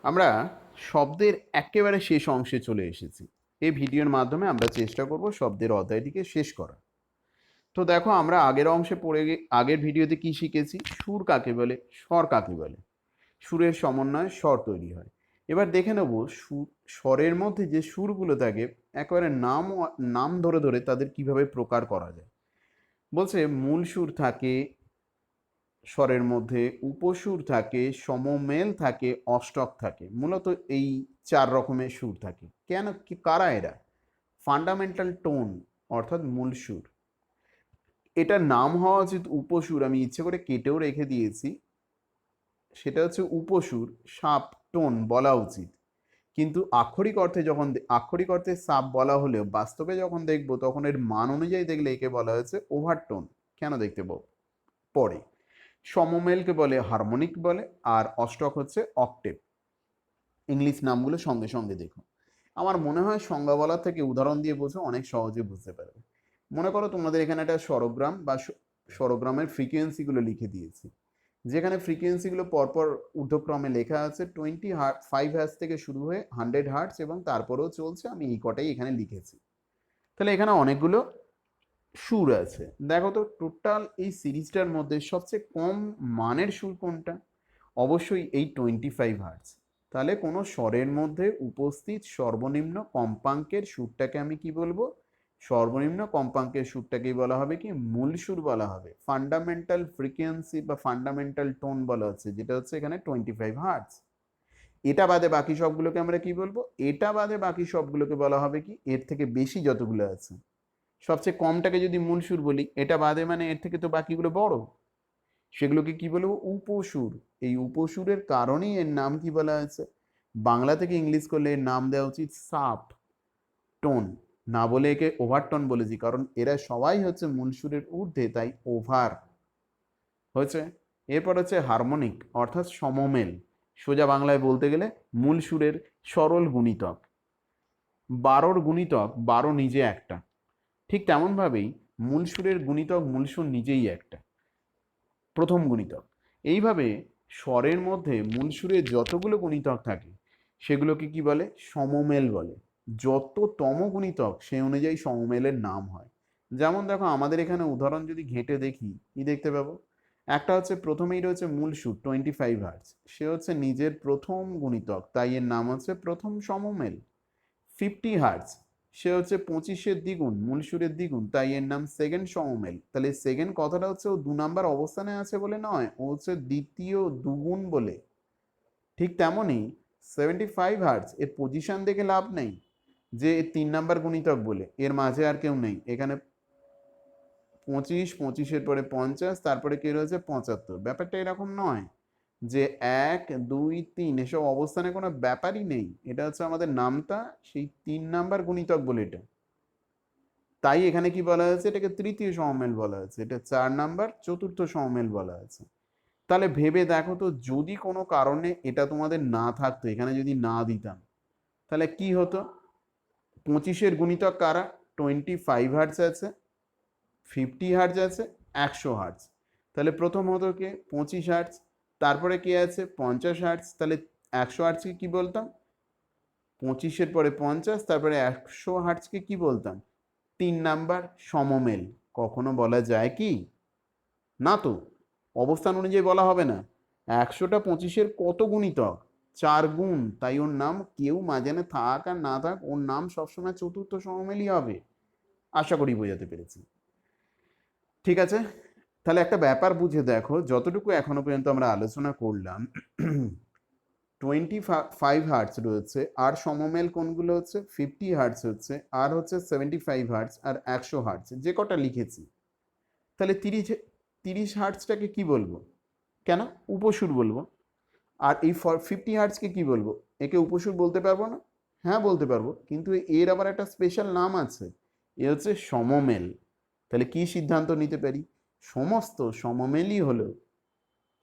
আমরা শব্দের একেবারে শেষ অংশে চলে এসেছি। এই ভিডিওর মাধ্যমে আমরা চেষ্টা করব শব্দের অধ্যায়টিকে শেষ করা। তো দেখো আমরা আগের অংশে আগের ভিডিওতে কি শিখেছি? সুর কাকে বলে, স্বর কাকে বলে। সুরের সমন্বয়ে স্বর তৈরি হয়। এবার দেখে নেব স্বরের মধ্যে যে সুরগুলো থাকে একেবারে নাম ধরে ধরে তাদের কিভাবে প্রকার করা যায়। বলছে মূল সুর থাকে স্বরের মধ্যে, উপসুর থাকে, সমমেল থাকে, অষ্টক থাকে। মূলত এই চার রকমের সুর থাকে। কেন, কারা এরা? ফান্ডামেন্টাল টোন অর্থাৎ মূল সুর। এটার নাম হওয়া উচিত উপসুর, আমি ইচ্ছে করে কেটেও রেখে দিয়েছি। সেটা হচ্ছে উপসুর, সাপ টোন বলা উচিত। কিন্তু আক্ষরিক অর্থে সাপ বলা হলেও বাস্তবে যখন দেখব তখন এর মান অনুযায়ী দেখলে একে বলা হয়েছে ওভারটোন। কেন দেখতে পরে সমমেলকে বলে হারমোনিক বলে, আর অষ্টক হচ্ছে অক্টেভ। ইংলিশ নামগুলো সঙ্গে সঙ্গে দেখো। আমার মনে হয় সংজ্ঞা বলার থেকে উদাহরণ দিয়ে বোঝো, অনেক সহজে বুঝতে পারবে। মনে করো তোমাদের এখানে একটা স্বরগ্রাম বা স্বরগ্রামের ফ্রিকোয়েন্সিগুলো লিখে দিয়েছি, যেখানে ফ্রিকোয়েন্সিগুলো পরপর ঊর্ধ্বক্রমে লেখা আছে 5 হার্টজ থেকে শুরু হয়ে 100 হার্টজ এবং তারপরেও চলছে। আমি এই কটাই এখানে লিখেছি। তাহলে এখানে অনেকগুলো সুর আছে। দেখো তো টোটাল এই সিরিজটার মধ্যে সবচেয়ে কম মানের সুর কোনটা? অবশ্যই এই 25 হার্টজ। তাহলে কোনো স্বরের মধ্যে উপস্থিত সর্বনিম্ন কম্পাঙ্কের সুরটাকে আমি কি বলবো? সর্বনিম্ন কম্পাঙ্কের সুরটাকেই বলা হবে কি? মূল সুর বলা হবে। ফান্ডামেন্টাল ফ্রিকোয়েন্সি বা ফান্ডামেন্টাল টোন বলা হচ্ছে, যেটা হচ্ছে এখানে 25 হার্টজ। এটা বাদে বাকি সবগুলোকে আমরা কি বলবো? এটা বাদে বাকি সবগুলোকে বলা হবে কি? এর থেকে বেশি যতগুলো আছে। সবচেয়ে কমটাকে যদি মূল সুর বলি, এটা বাদে মানে এর থেকে তো বাকিগুলো বড়, সেগুলোকে কি বলবো? উপসুর। এই উপসুরের কারণেই এর নাম কি বলা হয়েছে? বাংলা থেকে ইংলিশ করলে এর নাম দেওয়া উচিত সাব টোন, না বলে একে ওভারটোন বলেছি, কারণ এরা সবাই হচ্ছে মূল সুরের ঊর্ধ্বে, তাই ওভার হয়েছে। এরপর হচ্ছে হারমোনিক অর্থাৎ সমমেল। সোজা বাংলায় বলতে গেলে মূল সুরের সরল গুণিতক। 12র গুণিতক 12 নিজে একটা, ঠিক তেমনভাবেই মূল সুরের গুণিতক মূল সুর নিজেই একটা, প্রথম গুণিতক। এইভাবে স্বরের মধ্যে মূল সুরে যতগুলো গুণিতক থাকে সেগুলোকে কি বলে? সমমেল বলে। যততম গুণিতক সেই অনুযায়ী সমমেলের নাম হয়। যেমন দেখো আমাদের এখানে উদাহরণ যদি ঘেঁটে দেখি, কি দেখতে পাবো? একটা হচ্ছে প্রথমেই রয়েছে মূল সুর 25 হার্টজ, সে হচ্ছে নিজের প্রথম গুণিতক, তাই এর নাম হচ্ছে প্রথম সমমেল। 50 হার্টজ, সে হচ্ছে 25-এর দ্বিগুণ, মূল সুরের দ্বিগুণ, তাই এর নাম সেকেন্ড সমমেল। তাহলে সেকেন্ড কথাটা হচ্ছে ও 2 নাম্বার অবস্থানে আছে বলে নয়, ও হচ্ছে দ্বিতীয় দুগুণ বলে। ঠিক তেমনই 75 হার্টজ, এর পজিশন দেখে লাভ নেই যে 3 নাম্বার গুণিতক বলে, এর মাঝে আর কেউ নেই। এখানে 25, 25-এর পরে 50, তারপরে কি রয়েছে 75। ব্যাপারটা এরকম নয় যে 1, 2, 3 এসব অবস্থানে কোনো ব্যাপারই নেই। এটা হচ্ছে আমাদের নামটা সেই 3 নাম্বার গুণিতক বলে এটা। তাই এখানে কি বলা হয়েছে? এটাকে তৃতীয় সমমেল বলা হয়েছে। এটা 4 নাম্বার চতুর্থ সমমেল বলা হয়েছে। তাহলে ভেবে দেখো তো, যদি কোনো কারণে এটা তোমাদের না থাকতো, এখানে যদি না দিতাম, তাহলে কি হতো? 25-এর গুণিতক কারা? 25 হার্টজ আছে, 50 হার্টজ আছে, 100 হার্টজ। তাহলে প্রথম হতো কে? 25 হার্টজ। তারপরে কে আছে? 50 হার্টজ। তাহলে 100 হার্টজকে কি বলতাম? 25-এর পরে 50, তারপরে 100 হার্টজকে কি বলতাম? 3 নাম্বার সমমেল। কখনো বলা যায় কি? না তো, অবস্থান অনুযায়ী বলা হবে না। 100টা 25-এর কত গুণিতক? 4 গুণ, তাই ওর নাম, কেউ মাঝানে থাক আর না থাক, ওর নাম সবসময় চতুর্থ সমমেলই হবে। আশা করি বোঝাতে পেরেছি। ঠিক আছে, তাহলে একটা ব্যাপার বুঝে দেখো, যতটুকু এখনো পর্যন্ত আমরা আলোচনা করলাম, 25 হার্টজ রয়েছে, আর সমমেল কোনগুলো হচ্ছে? 50 হার্টজ হচ্ছে, আর হচ্ছে 75 হার্টজ, আর 100 হার্টজ, যে কটা লিখেছি। তাহলে 30 হার্টজটাকে কি বলবো? কেন? উপসুর বলবো। আর এই 50 হার্টজকে কি বলবো? একে উপসুর বলতে পারবো না? হ্যাঁ বলতে পারবো, কিন্তু এর আবার একটা স্পেশাল নাম আছে, এ হচ্ছে সমমেল। তাহলে কি সিদ্ধান্ত নিতে পারি? সমস্ত সমমেলই হলো,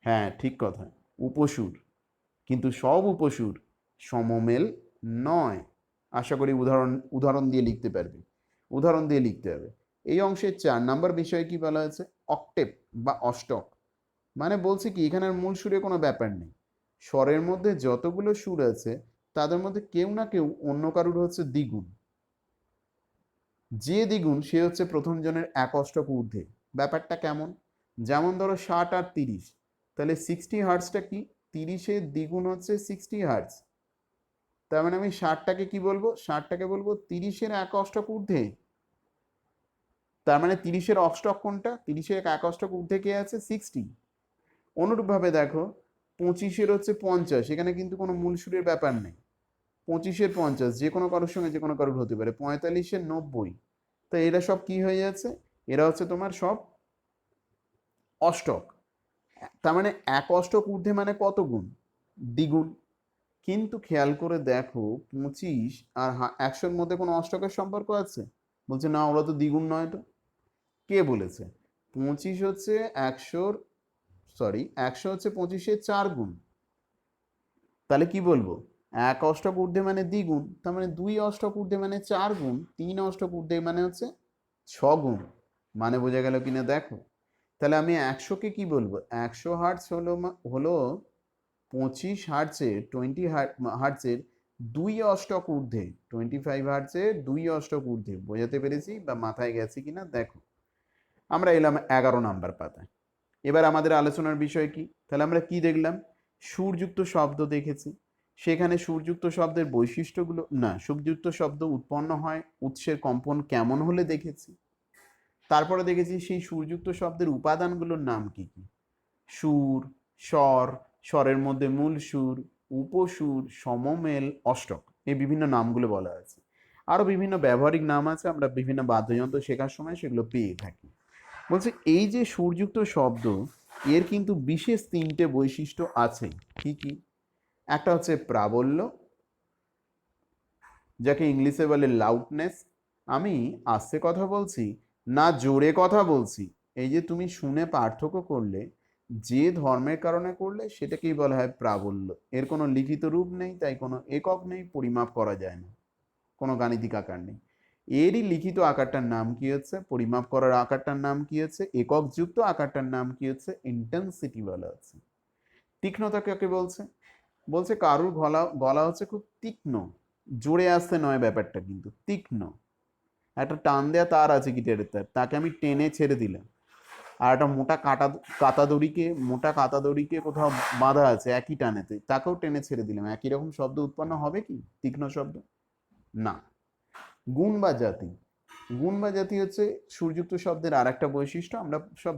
হ্যাঁ ঠিক কথা, উপসুর। কিন্তু সব উপসুর সমমেল নয়। আশা করি উদাহরণ দিয়ে লিখতে পারবে। উদাহরণ দিয়ে লিখতে হবে। এই অংশের 4 নাম্বার বিষয়ে কি বলা হয়েছে? অক্টেভ বা অষ্টক। মানে বলছে কি, এখানের মূল সুরে কোনো ব্যাপার নেই, স্বরের মধ্যে যতগুলো সুর আছে তাদের মধ্যে কেউ না কেউ অন্য কারুর হচ্ছে দ্বিগুণ। যে দ্বিগুণ সে হচ্ছে প্রথম জনের এক অষ্টক ঊর্ধ্বে। ব্যাপারটা কেমন? যেমন ধরো 60 আর 30, তাহলে 60 হার্টসটা কি? 30-এর দ্বিগুণ হচ্ছে 60 হার্টস। তার মানে আমি 60টাকে কি বলবো? 60টাকে বলবো 30-এর এক অষ্টক ঊর্ধ্বে। তার মানে 30-এর অষ্টক কোনটা? 30-এর এক অষ্টক ঊর্ধ্বে কে আছে? 60। অনুরূপভাবে দেখো 25-এর হচ্ছে 50, এখানে কিন্তু কোনো মূল সুরের ব্যাপার নেই। 25-এর 50 যে কোনো কারোর সঙ্গে যে কোনো কারোর হতে পারে। 45-এর 90, তো এরা সব কি হয়ে যাচ্ছে? এরা হচ্ছে তোমার সব অষ্টক। তার মানে এক অষ্টক ঊর্ধ্বে মানে কত গুণ? দ্বিগুণ। কিন্তু খেয়াল করে দেখো 25 আর 100-এর মধ্যে কোনো অষ্টকের সম্পর্ক আছে? বলছে না, ওরা তো দ্বিগুণ নয়। তো কে বলেছে? 25 হচ্ছে 100-র, সরি 100 হচ্ছে 25-এর 4 গুণ। তাহলে কি বলবো? এক অষ্টক ঊর্ধ্বে মানে দ্বিগুণ, তার মানে 2 অষ্টক ঊর্ধ্বে মানে 4 গুণ, 3 অষ্টক ঊর্ধ্বে মানে হচ্ছে 6 গুণ। মানে বোঝা গেল কিনা দেখো। তাহলে আমি 100-কে কি বলবো? 100 হার্টস হলো 25 হার্টসের 20 হার্টসের 2 অষ্টক ঊর্ধ্বে, 25 হার্টসের 2 অষ্টক ঊর্ধ্বে। বোঝাতে পেরেছি বা মাথায় গেছে কিনা দেখো। আমরা এলাম 11 নাম্বার পাতায়। এবার আমাদের আলোচনার বিষয় কি? তাহলে আমরা কি দেখলাম? সুরযুক্ত শব্দ দেখেছি। সেখানে সুরযুক্ত শব্দের বৈশিষ্ট্যগুলো, না, সুরযুক্ত শব্দ উৎপন্ন হয় উৎসের কম্পন কেমন হলে দেখেছি। তারপরে দেখেছি সেই সুরযুক্ত শব্দের উপাদানগুলোর নাম কি কি। সুর, স্বর, স্বরের মধ্যে মূল সুর, উপসুর, সমমেল, অষ্টক, এই বিভিন্ন নামগুলো বলা আছে। আরো বিভিন্ন ব্যবহারিক নাম আছে, আমরা বিভিন্ন বাদ্যযন্ত্র শেখার সময় সেগুলো পেয়ে থাকি। বলছে এই যে সুরযুক্ত শব্দ, এর কিন্তু বিশেষ 3টে বৈশিষ্ট্য আছে। কি কি? একটা হচ্ছে প্রাবল্য, যাকে ইংলিশে বলে লাউডনেস। আমি আস্তে কথা বলছি না জোরে কথা বলছি, এই যে তুমি শুনে পার্থক্য করলে, যে ধর্মের কারণে করলে, সেটাকেই বলা হয় প্রাবল্য। এর কোনো লিখিত রূপ নেই, তাই কোনো একক নেই, পরিমাপ করা যায় না, কোনো গাণিতিক আকার নেই। এরই লিখিত আকারটার নাম কি হচ্ছে? পরিমাপ করার আকারটার নাম কি হচ্ছে? এককযুক্ত আকারটার নাম কি হচ্ছে? ইন্টেন্সিটি বলা হচ্ছে। তীক্ষ্ণতা কাকে বলছে? বলছে কারুর গলা গলা হচ্ছে খুব তীক্ষ্ণ, জোরে আসতে নয় ব্যাপারটা, কিন্তু তীক্ষ্ণ। একটা টান দেয়া তার আছে গিটারের তার, তাকে আমি টেনে ছেড়ে দিলাম। আর একটা মোটা কাতা দড়িকে কোথাও বাঁধা আছে একই টানেতে, তাকেও টেনে ছেড়ে দিলাম, একই রকম শব্দ উৎপন্ন হবে কি? তীক্ষ্ণ শব্দ না। গুণ বা জাতি, গুণ বা জাতি হচ্ছে সুরযুক্ত শব্দের আর একটা বৈশিষ্ট্য। আমরা সব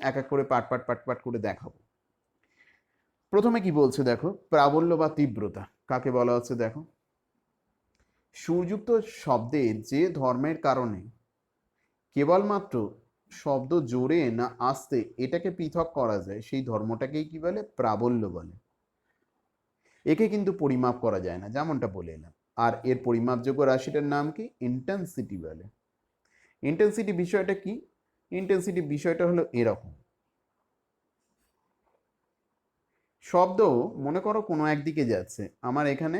এক এক করে পাট পাট পাট পাট করে দেখাবো। প্রথমে কি বলছে দেখো, প্রাবল্য বা তীব্রতা কাকে বলা হচ্ছে দেখো। সুরযুক্ত শব্দের যে ধর্মের কারণে কেবলমাত্র শব্দ জোরে না আস্তে এটাকে পৃথক করা যায়, সেই ধর্মটাকেই কি বলে? প্রাবল্য বলে। একে কিন্তু পরিমাপ করা যায় না, যেমনটা বলে এলাম। আর এর পরিমাপযোগ্য রাশিটার নাম কি? ইন্টেন্সিটি বলে। ইন্টেন্সিটি বিষয়টা কি? ইন্টেন্সিটি বিষয়টা হলো এরকম। শব্দ মনে করো কোনো একদিকে যাচ্ছে, আমার এখানে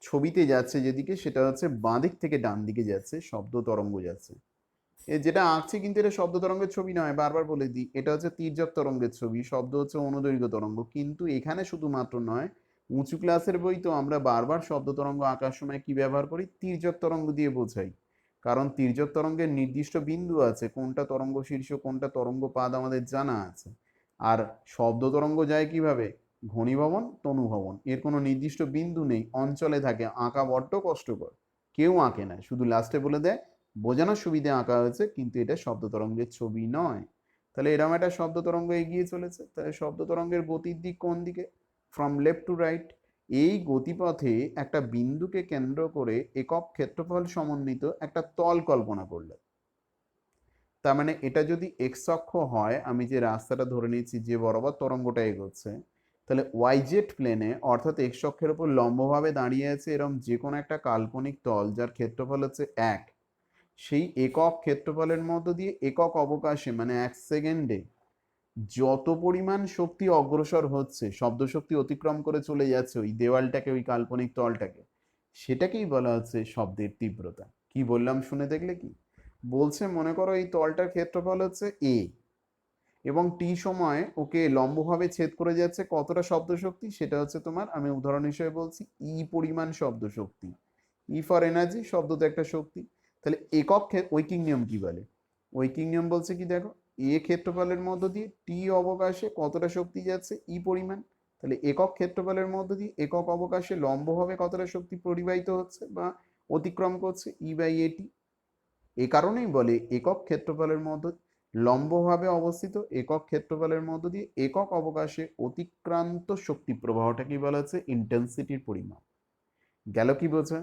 ছবিতে যাচ্ছে যেদিকে, সেটা হচ্ছে বাঁ দিক থেকে ডান দিকে যাচ্ছে, শব্দ তরঙ্গ যাচ্ছে। যেটা আঁকছি কিন্তু এটা শব্দ তরঙ্গের ছবি নয়, বারবার বলে দিই, এটা হচ্ছে তির্যক তরঙ্গের ছবি। শব্দ হচ্ছে অনুদৈর্ঘ্য তরঙ্গ। কিন্তু এখানে শুধুমাত্র নয়, উঁচু ক্লাসের বই তো আমরা বারবার শব্দ তরঙ্গ আঁকার সময় কি ব্যবহার করি? তির্যক তরঙ্গ দিয়ে বোঝাই। কারণ তির্যক তরঙ্গের নির্দিষ্ট বিন্দু আছে, কোনটা তরঙ্গ শীর্ষ কোনটা তরঙ্গ পাদ আমাদের জানা আছে। আর শব্দ তরঙ্গ যায় কিভাবে? ঘনীভবন, তনুভবন, এর কোনো নির্দিষ্ট বিন্দু নেই, অঞ্চলে থাকে। আঁকা বড্ড কষ্টকর, কেউ আঁকে না, শুধু লাস্টে বলে দেয় বোঝানোর সুবিধে আঁকা হয়েছে, কিন্তু এটা শব্দ তরঙ্গের ছবি নয়। তাহলে এরকম একটা শব্দ তরঙ্গ এগিয়ে চলেছে, তাহলে শব্দ তরঙ্গের গতির দিক কোন দিকে? From left to right. এই গতিপথে একটা বিন্দুকে কেন্দ্র করে একক ক্ষেত্রফল সমন্বিত একটা তল কল্পনা করলে, তার মানে এটা যদি এক্স অক্ষ হয়, আমি যে রাস্তাটা ধরে নিয়েছি যে বরাবর তরঙ্গটা এগোচ্ছে, তাহলে ওয়াইজেড প্লেনে অর্থাৎ এক্স অক্ষের উপর লম্বভাবে দাঁড়িয়ে আছে এরকম যে কোনো একটা কাল্পনিক তল যার ক্ষেত্রফল হচ্ছে 1, সেই একক ক্ষেত্রফলের মধ্য দিয়ে একক অবকাশে মানে 1 সেকেন্ডে যত পরিমাণ শক্তি অগ্রসর হচ্ছে, শব্দ শক্তি অতিক্রম করে চলে যাচ্ছে ওই দেওয়ালটাকে, ওই কাল্পনিক তলটাকে, সেটাকেই বলা হচ্ছে শব্দের তীব্রতা। কি বললাম শুনে দেখলে কি? বলছে মনে করো এই তলটার ক্ষেত্রফল হচ্ছে এ, এবং টি সময়ে ওকে লম্বভাবে ছেদ করে যাচ্ছে কতটা শব্দ শক্তি, সেটা হচ্ছে তোমার, আমি উদাহরণ হিসেবে বলছি, ই পরিমাণ শব্দ শক্তি। ই ফর এনার্জি, শব্দ তো একটা শক্তি। তাহলে একক ঐকিক নিয়ম কি বলে? ঐকিক নিয়ম বলছে কি দেখো, এ ক্ষেত্রফলের মধ্য দিয়ে টি অবকাশে কতটা শক্তি যাচ্ছে, ই পরিমাণ। তাহলে একক ক্ষেত্রফলের মধ্য দিয়ে একক অবকাশে লম্বভাবে কতটা শক্তি পরিবাহিত হচ্ছে বা অতিক্রম করছে, ই বাই এটি। এ কারণেই বলে একক ক্ষেত্রফলের মধ্য লম্বভাবে অবস্থিত একক ক্ষেত্রফলের মধ্য দিয়ে একক অবকাশে অতিক্রান্ত শক্তি প্রবাহটা কি বলা হচ্ছে, ইন্টেন্সিটির পরিমাপ। গেল কি বোঝা?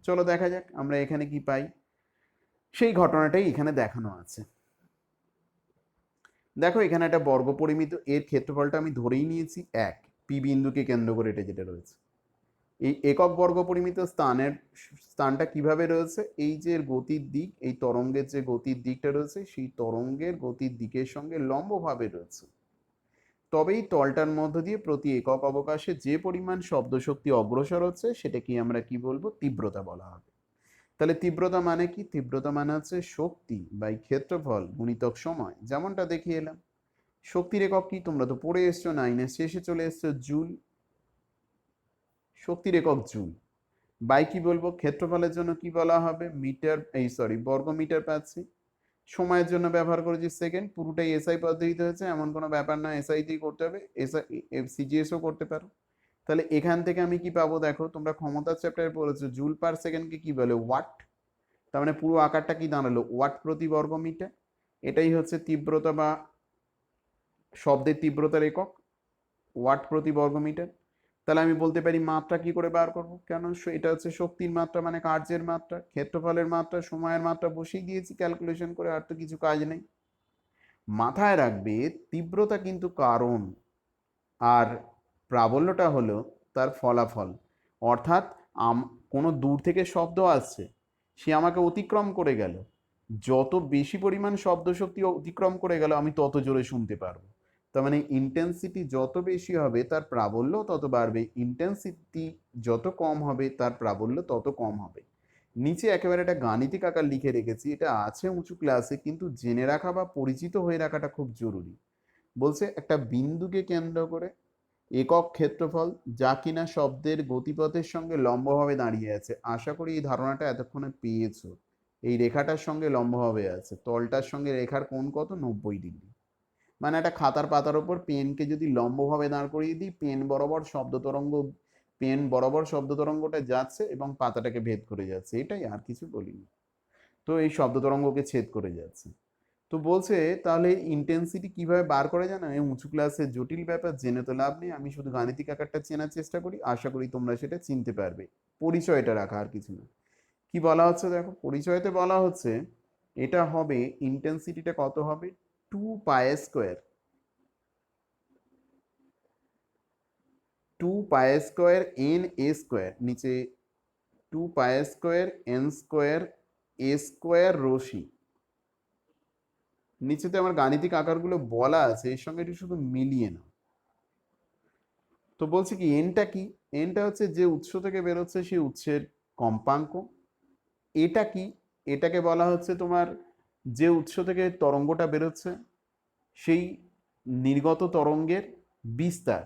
চলো দেখা যাক আমরা এখানে কি পাই। সেই ঘটনাটাই এখানে দেখানো আছে। দেখো এখানে একটা বর্গ পরিমিত, এর ক্ষেত্রফলটা আমি ধরেই নিয়েছি 1, পি বিন্দুকে কেন্দ্র করে এটা যেটা রয়েছে। এই একক বর্গ পরিমিত স্থানটা কিভাবে রয়েছে, এই যে গতির দিক, এই তরঙ্গের যে গতির দিকটা রয়েছে সেই তরঙ্গের গতির দিকের সঙ্গে লম্বভাবে রয়েছে। তবেই তলটার মধ্য দিয়ে প্রতি একক অবকাশে যে পরিমাণ শব্দ শক্তি অগ্রসর হচ্ছে সেটাকে আমরা কি বলবো, তীব্রতা বলা হবে। তাহলে তীব্রতা মানে কি? তীব্রতা মানে হচ্ছে শক্তি বাই ক্ষেত্রফল গুণিতক সময়, যেমনটা দেখিয়ে এলাম। শক্তির একক কি তোমরা তো পড়ে এসছো, 9 শেষে চলে এসছো, জুল। শক্তির একক জুল। বাই কি বলবো, ক্ষেত্রফলের জন্য কি বলা হবে, মিটার, বর্গ মিটার পাচ্ছি। সময়ের জন্য ব্যবহার করেছি সেকেন্ড, পুরোটাই এসআই পদ্ধতিতে হয়েছে, এমন কোনো ব্যাপার না এসআই দিয়ে করতে হবে, এসআই সিজিএসও করতে পারো। তাহলে এখান থেকে আমি কি পাবো দেখো, তোমরা ক্ষমতার চ্যাপ্টারে পড়েছো জুল পার সেকেন্ডকে কি বলে, ওয়াট। তার মানে পুরো আকারটা কি দাঁড়ালো, ওয়াট প্রতি বর্গ মিটার। এটাই হচ্ছে তীব্রতা বা শব্দের তীব্রতার একক, ওয়াট প্রতি বর্গ মিটার। তাহলে আমি বলতে পারি মাত্রা কি করে বার করব, কেন এটা হচ্ছে শক্তির মাত্রা মানে কার্যের মাত্রা, ক্ষেত্রফলের মাত্রা, সময়ের মাত্রা বসিয়ে দিয়েছি ক্যালকুলেশন করে, আর তো কিছু কাজ নেই। মাথায় রাখবে তীব্রতা কিন্তু কারণ, আর প্রাবল্যটা হলো তার ফলাফল। অর্থাৎ কোনো দূর থেকে শব্দ আসছে, সে আমাকে অতিক্রম করে গেল, যত বেশি পরিমাণ শব্দ শক্তি অতিক্রম করে গেল আমি তত জোরে শুনতে পারবো। তার মানে ইন্টেন্সিটি যত বেশি হবে তার প্রাবল্য তত বাড়বে, ইন্টেন্সিটি যত কম হবে তার প্রাবল্য তত কম হবে। নিচে একেবারে একটা গাণিতিক আকার লিখে রেখেছি, এটা আছে উঁচু ক্লাসে, কিন্তু জেনে রাখা বা পরিচিত হয়ে রাখাটা খুব জরুরি। বলছে একটা বিন্দুকে কেন্দ্র করে একক ক্ষেত্রফল যা কিনা শব্দের গতিপথের সঙ্গে লম্বভাবে দাঁড়িয়ে আছে, আশা করি এই ধারণাটা এতক্ষণে পেয়েছো। এই রেখাটার সঙ্গে লম্বভাবে আছে, তলটার সঙ্গে রেখার কোণ কত, 90 ডিগ্রি। মানে একটা খাতার পাতার ওপর পেনকে যদি লম্বভাবে দাঁড় করিয়ে দিই, পেন বরাবর শব্দ তরঙ্গটা যাচ্ছে এবং পাতাটাকে ভেদ করে যাচ্ছে, এটাই, আর কিছু বলিনি। তো এই শব্দ তরঙ্গকে ছেদ করে যাচ্ছে। তো বলছে তাহলে ইন্টেন্সিটি কিভাবে বার করে, জানো, এই উঁচু ক্লাসের জটিল ব্যাপার জেনে তো লাভ নেই, আমি শুধু গাণিতিক আকারটা চেনার চেষ্টা করি, আশা করি তোমরা সেটা চিনতে পারবে। পরিচয়টা রাখা, আর কিছু না। কি বলা হচ্ছে দেখো, পরিচয়তে বলা হচ্ছে এটা হবে, ইন্টেন্সিটিটা কত হবে, 2 পাই স্কোয়ার এন এ স্কোয়ার, নিচে 2 পাই স্কোয়ার এন স্কোয়ার রশি। নিচেতে আমার গাণিতিক আকারগুলো বলা আছে, এর সঙ্গে একটু শুধু মিলিয়ে নাও। তো বলছে কি এনটা কি, এনটা হচ্ছে যে উৎস থেকে বেরোচ্ছে সেই উৎসের কম্পাঙ্ক। এটা কি, এটাকে বলা হচ্ছে তোমার যে উৎস থেকে তরঙ্গটা বেরোচ্ছে সেই নির্গত তরঙ্গের বিস্তার।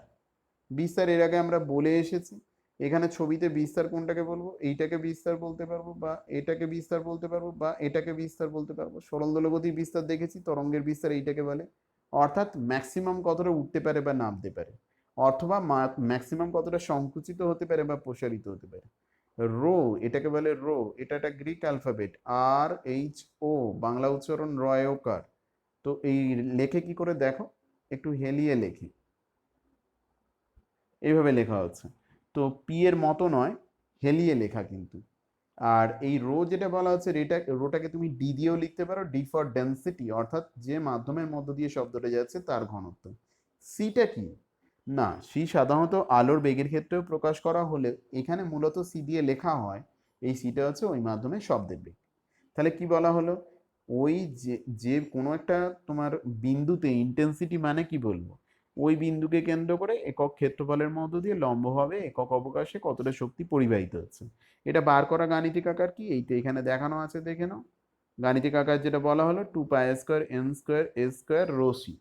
বিস্তার এর আগে আমরা বলে এসেছি, এখানে ছবিতে বিস্তার কোনটাকে বলবো, এইটাকে বিস্তার বলতে পারবো, বা এটাকে বিস্তার বলতে পারবো, বা এটাকে বিস্তার বলতে পারবো। সরল দোলগতির বিস্তার দেখেছি, তরঙ্গের বিস্তার এইটাকে বলে। অর্থাৎ ম্যাক্সিমাম কতটা উঠতে পারে বা নামতে পারে, অথবা ম্যাক্সিমাম কতটা সংকুচিত হতে পারে বা প্রসারিত হতে পারে। রো, এটাকে বলে রো, এটা একটা গ্রিক অ্যালফাবেট, RHO, বাংলা উচ্চারণ রয়কার। তো এই লেখে কি করে দেখো, একটু হেলিয়ে লেখে, এইভাবে লেখা হচ্ছে। তো পি এর মতো নয়, হেলিয়ে লেখা কিন্তু। আর এই রো যেটা বলা হচ্ছে, রোটাকে তুমি ডি দিয়েও লিখতে পারো, ডি ফর ডেন্সিটি, অর্থাৎ যে মাধ্যমের মধ্য দিয়ে শব্দটা যাচ্ছে তার ঘনত্ব। সিটা কি, না, সি সাধারণত আলোর বেগের ক্ষেত্রেও প্রকাশ করা হলে এখানে মূলত সি দিয়ে লেখা হয়, এই সিটা হচ্ছে ওই মাধ্যমে শব্দের বেগ। তাহলে কি বলা হলো, ওই যে যে কোনো একটা তোমার বিন্দুতে ইন্টেন্সিটি মানে কি বলবো, ওই বিন্দুকে কেন্দ্র করে একক ক্ষেত্রফলের মধ্য দিয়ে লম্বভাবে একক অবকাশে কতটা শক্তি পরিবাহিত হচ্ছে। এটা বার করা গাণিতিক আকার কি, এই তো এখানে দেখানো আছে, দেখে নাও। গাণিতিক আকার যেটা বলা হলো 2 পাই স্কোয়ার এন স্কোয়ার এ স্কোয়ার রো সি।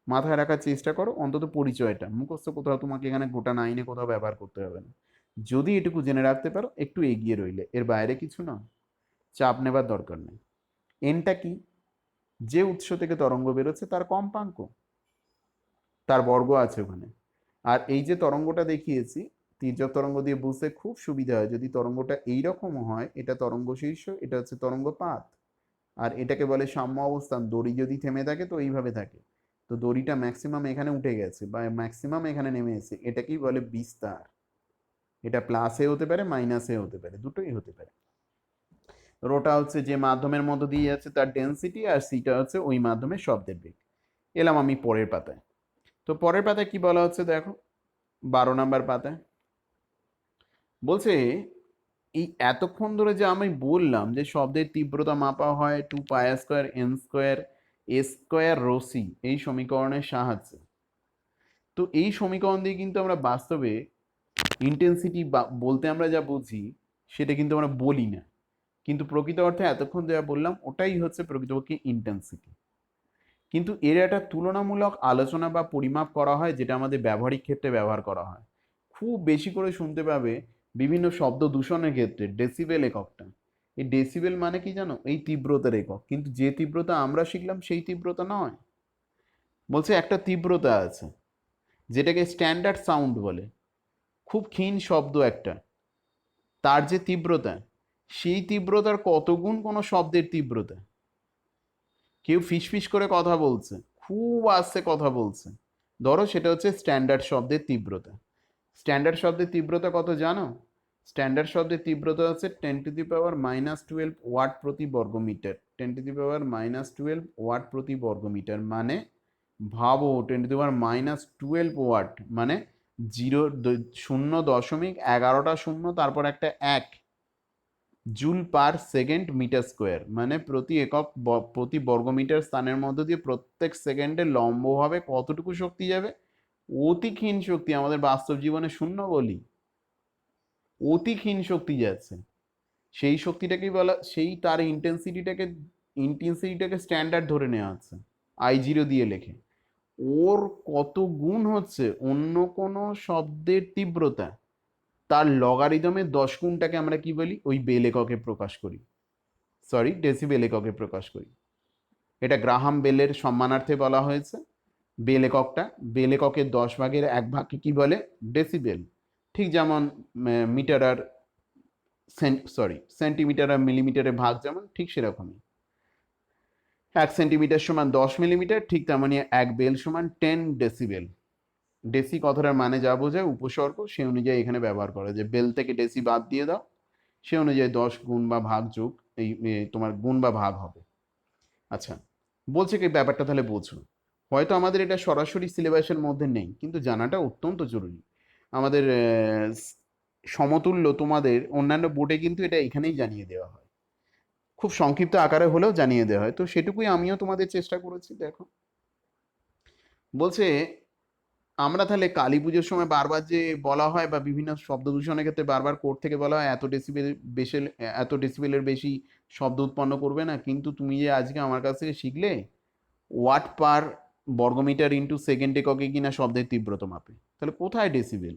মাথায় রাখার চেষ্টা করো, অন্তত পরিচয়টা মুখস্থ কোথাও তোমাকে এখানে গোটা 9-এ কোথাও ব্যবহার করতে হবে না। যদি এটুকু জেনে রাখতে পারো একটু এগিয়ে রইলে, এর বাইরে কিছু না, চাপ নেবার দরকার নেই। এনটা কি? যে উৎস থেকে তরঙ্গ বেরোচ্ছে তার কম্পাঙ্ক, তার বর্গ আছে ওখানে। আর এই যে তরঙ্গটা দেখিয়েছি তির্যক তরঙ্গ দিয়ে বুঝতে খুব সুবিধা হয়, যদি তরঙ্গটা এইরকম হয়, এটা তরঙ্গ শীর্ষ, এটা হচ্ছে তরঙ্গ পাত, আর এটাকে বলে সাম্য অবস্থান। দড়ি যদি থেমে থাকে তো এইভাবে থাকে, তো দড়িটা ম্যাক্সিমাম এখানে উঠে গেছে বা ম্যাক্সিমাম এখানে নেমে এসেছে, এটাকেই বলে বিস্তার। এটা প্লাসে হতে পারে, মাইনাসে হতে পারে, দুটোই হতে পারে। রোটা হচ্ছে যে মাধ্যমের মধ্য দিয়ে যাচ্ছে তার ডেন্সিটি, আর সিটা হচ্ছে ওই মাধ্যমের শব্দের বেগ। এলাম আমি পরের পাতায়। তো পরের পাতায় কি বলা হচ্ছে দেখো, 12 নম্বর পাতায় বলছে এই এতক্ষণ ধরে যে আমি বললাম যে শব্দের তীব্রতা মাপা হয় 2πr² n² a² ρc এই সমীকরণের সাহায্যে। তো এই সমীকরণ দিয়ে কিন্তু আমরা বাস্তবে ইন্টেন্সিটি বলতে আমরা যা বুঝি সেটা কিন্তু আমরা বলি না, কিন্তু প্রকৃত অর্থে এতক্ষণ যা বললাম ওটাই হচ্ছে প্রকৃতপক্ষে ইন্টেন্সিটি। কিন্তু এর একটা তুলনামূলক আলোচনা বা পরিমাপ করা হয়, যেটা আমাদের ব্যবহারিক ক্ষেত্রে ব্যবহার করা হয়। খুব বেশি করে শুনতে পাবে বিভিন্ন শব্দ দূষণের ক্ষেত্রে ডেসিবেল এককটা। এই ডেসিবেল মানে কি জানো? এই তীব্রতার একক, কিন্তু যে তীব্রতা আমরা শিখলাম সেই তীব্রতা নয়। বলছে একটা তীব্রতা আছে যেটাকে স্ট্যান্ডার্ড সাউন্ড বলে, খুব ক্ষীণ শব্দ একটা, তার যে তীব্রতা, সেই তীব্রতার কত গুণ কোনো শব্দের তীব্রতা। কেউ ফিসফিস করে কথা বলছে, খুব আস্তে কথা বলছে, ধরো সেটা হচ্ছে স্ট্যান্ডার্ড শব্দের তীব্রতা। স্ট্যান্ডার্ড শব্দের তীব্রতা কত জানো? স্ট্যান্ডার্ড শব্দের তীব্রতা হচ্ছে 10⁻⁻12 ওয়াট প্রতি বর্গমিটার। 10⁻12 ওয়াট প্রতি বর্গমিটার মানে ভাবো 10⁻12 ওয়াট মানে 0.11 তারপর একটা 1 joule per second metre square, মানে প্রতি একক প্রতি বর্গমিটার স্থানের মধ্য দিয়ে প্রত্যেক সেকেন্ডে লম্বভাবে কতটুকু শক্তি যাবে? অতি ক্ষীণ শক্তি। আমাদের বাস্তব জীবনে শূন্য বলি, অতি ক্ষীণ শক্তি যাচ্ছে। সেই শক্তিটাকেই বলা, সেই তার ইন্টেন্সিটিটাকে স্ট্যান্ডার্ড ধরে নেওয়া হচ্ছে I0 দিয়ে লেখে। ওর কত গুণ হচ্ছে অন্য কোনো শব্দের তীব্রতা, তার লগারিদমের 10 গুণটাকে আমরা কি বলি? ওই বেল এককে প্রকাশ করি, সরি ডেসিবেল এককে প্রকাশ করি। এটা গ্রাহাম বেলের সম্মানার্থে বলা হয়েছে। বেল এককটা, বেল এককের 10/1 কি বলে? ডেসিবেল। ঠিক যেমন মিটার আর সেন্টিমিটার আর মিলিমিটারে ভাগ যেমন, ঠিক সেরকমই 1 সেন্টিমিটার সমান 10 মিলিমিটার, ঠিক তেমনই 1 বেল সমান 10 ডেসিবেল। ডেসি কথাটার মানে যা বোঝায় উপসর্গ, সে অনুযায়ী এখানে ব্যবহার করা যায়। বেল থেকে ডেসি বাদ দিয়ে দাও, সে অনুযায়ী 10 গুণ বা ভাগ যোগ এই তোমার গুণ বা ভাগ হবে। আচ্ছা, বলছে কি ব্যাপারটা তাহলে বোঝো। হয়তো আমাদের এটা সরাসরি সিলেবাসের মধ্যে নেই, কিন্তু জানাটা অত্যন্ত জরুরি। আমাদের সমতুল্য তোমাদের অন্যান্য বোর্ডে কিন্তু এটা এখানেই জানিয়ে দেওয়া হয়, খুব সংক্ষিপ্ত আকারে হলেও জানিয়ে দেওয়া হয়, তো সেটুকুই আমিও তোমাদের চেষ্টা করেছি। দেখো বলছে আমরা তাহলে কালী পুজোর সময় বারবার যে বলা হয় বা বিভিন্ন শব্দ দূষণের ক্ষেত্রে বারবার কোর্ট থেকে বলা হয় এত ডেসিবেলের বেশি শব্দ উৎপন্ন করবে না, কিন্তু তুমি যে আজকে আমার কাছ থেকে শিখলে ওয়াট পার বর্গমিটার ইন্টু সেকেন্ড এককে কিনা শব্দের তীব্রতা মাপে, তাহলে কোথায় ডেসিবেল?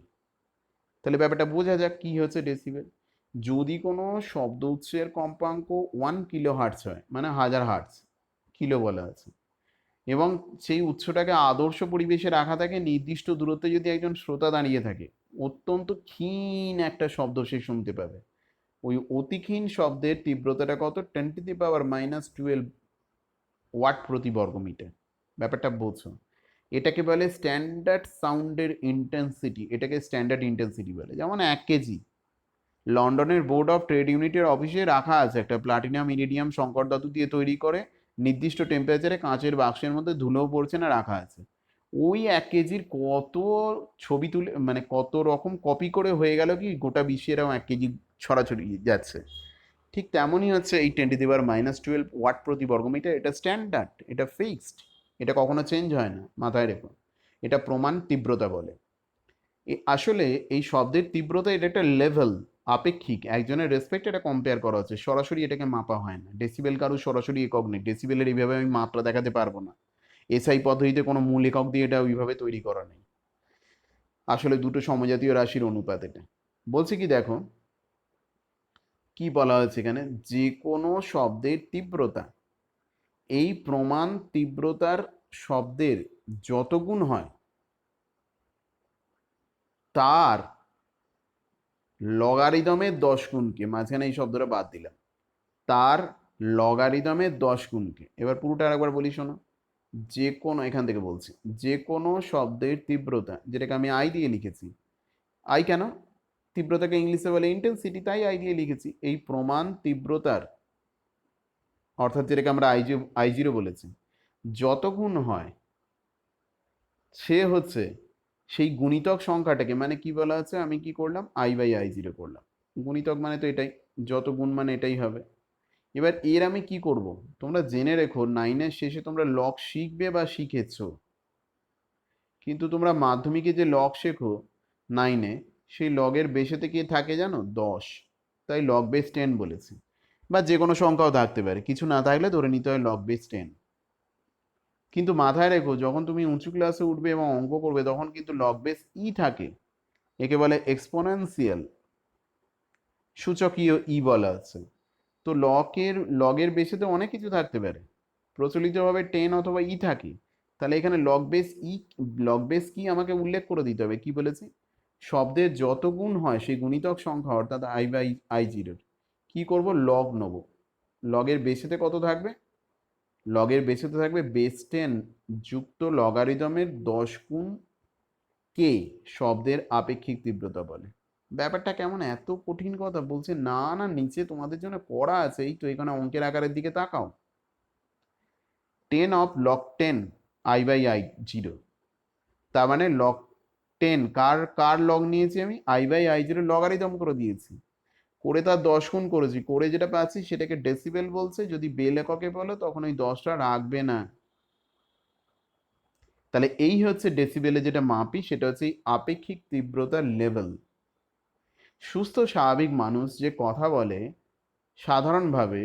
তাহলে ব্যাপারটা বোঝা যাক কি হচ্ছে ডেসিবেল। যদি কোনো শব্দ উৎসের কম্পাঙ্ক 1 কিলো হার্টজ হয়, মানে 1000 হার্টজ, কিলো বলা আছে, এবং সেই উৎসটাকে আদর্শ পরিবেশে রাখা থাকে, নির্দিষ্ট দূরত্বে যদি একজন শ্রোতা দাঁড়িয়ে থাকে, অত্যন্ত ক্ষীণ একটা শব্দ সে শুনতে পাবে। ওই অতি ক্ষীণ শব্দের তীব্রতাটা কত? 10⁻12 ওয়াট প্রতি বর্গমিটার। ব্যাপারটা বোঝো। এটাকে বলে স্ট্যান্ডার্ড সাউন্ডের ইন্টেন্সিটি, এটাকে স্ট্যান্ডার্ড ইন্টেন্সিটি বলে। যেমন 1 কেজি লন্ডনের বোর্ড অফ ট্রেড ইউনিটের অফিসে রাখা আছে, একটা প্লাটিনাম ইরিডিয়াম সংকর ধাতু দিয়ে তৈরি করে, নির্দিষ্ট টেম্পারেচারে কাঁচের বাক্সের মধ্যে ধুলোও পড়ছে না, রাখা আছে। ওই 1 কেজির কত ছবি তুলে, মানে কত রকম কপি করে হয়ে গেল কি গোটা বিশ্বে এরকম 1 কেজি ছড়াছড়ি যাচ্ছে। ঠিক তেমনই হচ্ছে এই 10⁻12 ওয়াট প্রতি বর্গমিটার, এটা স্ট্যান্ডার্ড, এটা ফিক্সড, এটা কখনো চেঞ্জ হয় না, মাথায় রেখো। এটা প্রমাণ তীব্রতা বলে। আসলে এই শব্দের তীব্রতা এটা একটা লেভেল, আপেক্ষিক, একজনের রেসপেক্ট, এটা কম্পেয়ার করা হচ্ছে, সরাসরি এটাকে মাপা হয় না। ডেসিবেল কারো সরাসরি একক নেই, ডেসিবেলের এইভাবে আমি মাত্রা দেখাতে পারবো না। এসআই পদ্ধতিতে কোনো মূল একক দিয়ে এটা ওইভাবে তৈরি করা নেই, আসলে দুটো সমজাতীয় রাশির অনুপাত এটা। বলছে কি দেখো, কি বলা হয়েছে এখানে, যে কোনো শব্দের তীব্রতা এই প্রমাণ তীব্রতার শব্দের যত গুণ হয় তার লগারিদমের 10 গুণকে, মাঝখানে এই শব্দটা বাদ দিলাম, তার লগারিদমের 10 গুণকে। এবার পুরোটা আরেকবার বলি শোনো, যে কোনো, এখান থেকে বলছি, যে কোনো শব্দের তীব্রতা, যেটাকে আমি আই দিয়ে লিখেছি, আই কেন, তীব্রতাকে ইংলিশে বলে ইন্টেন্সিটি, তাই আই দিয়ে লিখেছি, এই প্রমাণ তীব্রতার, অর্থাৎ যেটাকে আমরা I0 বলেছি, যত গুণ হয় সে হচ্ছে সেই গুণিতক সংখ্যাটাকে, মানে কি বলা আছে, আমি কি করলাম, I/I0 করলাম, গুণিতক মানে তো এটাই, যত গুণ মানে এটাই হবে। এবার এর আমি কি করব, তোমরা জেনে রেখো 9-এর শেষে তোমরা লগ শিখবে বা শিখেছো, কিন্তু তোমরা মাধ্যমিকে যে লগ শেখো 9-এ, সেই লগের বেসেতে কি থাকে জানো, 10, তাই লগ বেস 10 বলেছি, বা যে কোনো সংখ্যাও থাকতে পারে, কিছু না থাকলে ধরে নিতে হয় লগ বেস 10। কিন্তু মাথায় রেখো, যখন তুমি উঁচু ক্লাসে উঠবে এবং অঙ্ক করবে তখন কিন্তু লগ বেস থাকে, একে বলে এক্সপোনেনশিয়াল, সূচকীয় বলা আছে। তো লগের বেসেতে অনেক কিছু থাকতে পারে, প্রচলিতভাবে 10 অথবা থাকে, তাহলে এখানে লগ বেস কি আমাকে উল্লেখ করে দিতে হবে, কি বলেছি, শব্দের যত গুণ হয় সেই গুণিতক সংখ্যা, অর্থাৎ I/I0 কি করব, লগ নেব, লগের বেসেতে কত থাকবে, লগের বেসেতে থাকবে বেস 10 যুক্ত লগারিদমের 10 গুণ কে শব্দের আপেক্ষিক তীব্রতা বলে। ব্যাপারটা কেমন, এত কঠিন কথা বলছে, না না নিচে তোমাদের জন্য পড়া আছে, এই তো এখানে অঙ্কের আকারের দিকে তাকাও, 10 অফ লগ 10 I/I0, তার মানে লগ 10 কার কার লগ নিয়েছি আমি, I/I0 লগারিদম করে দিয়েছি, করে তার 10 গুণ করেছি, করে যেটা পাচ্ছি সেটাকে ডেসিবেল বলছে, যদি বেল এককে বলো তখন ওই 10টা রাখবে না। তাহলে এই হচ্ছে ডেসিবেলে যেটা মাপি, সেটা হচ্ছে আপেক্ষিক তীব্রতার লেভেল। সুস্থ স্বাভাবিক মানুষ যে কথা বলে সাধারণভাবে,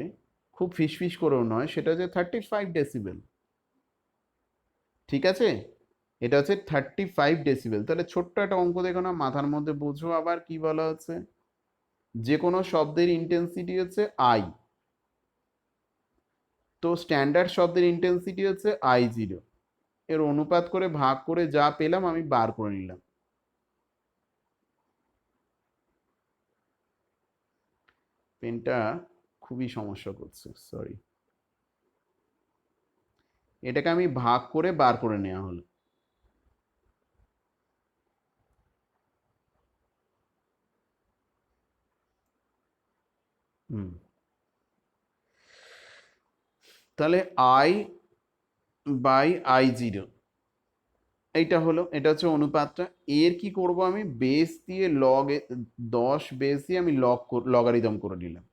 খুব ফিসফিস করেও নয়, সেটা হচ্ছে 35 ডেসিবেল, ঠিক আছে, এটা হচ্ছে 35 ডেসিবেল। তাহলে ছোট্ট একটা অঙ্ক দেখো না, মাথার মধ্যে বোঝো আবার কি বলা হচ্ছে, যে কোনো শব্দের ইন্টেন্সিটি হচ্ছে আই, তো স্ট্যান্ডার্ড শব্দের ইন্টেন্সিটি হচ্ছে I0, এর অনুপাত করে ভাগ করে যা পেলাম আমি বার করে নিলাম। পেনটা খুবই সমস্যা করছে, সরি, এটাকে আমি ভাগ করে বার করে নেওয়া হলো। হুম, তাহলে I/I0 এইটা হলো, এটা হচ্ছে অনুপাতটা। এর কি করব, আমি বেস দিয়ে 10 বেস দিয়ে আমি লগারিদম করে নিলাম,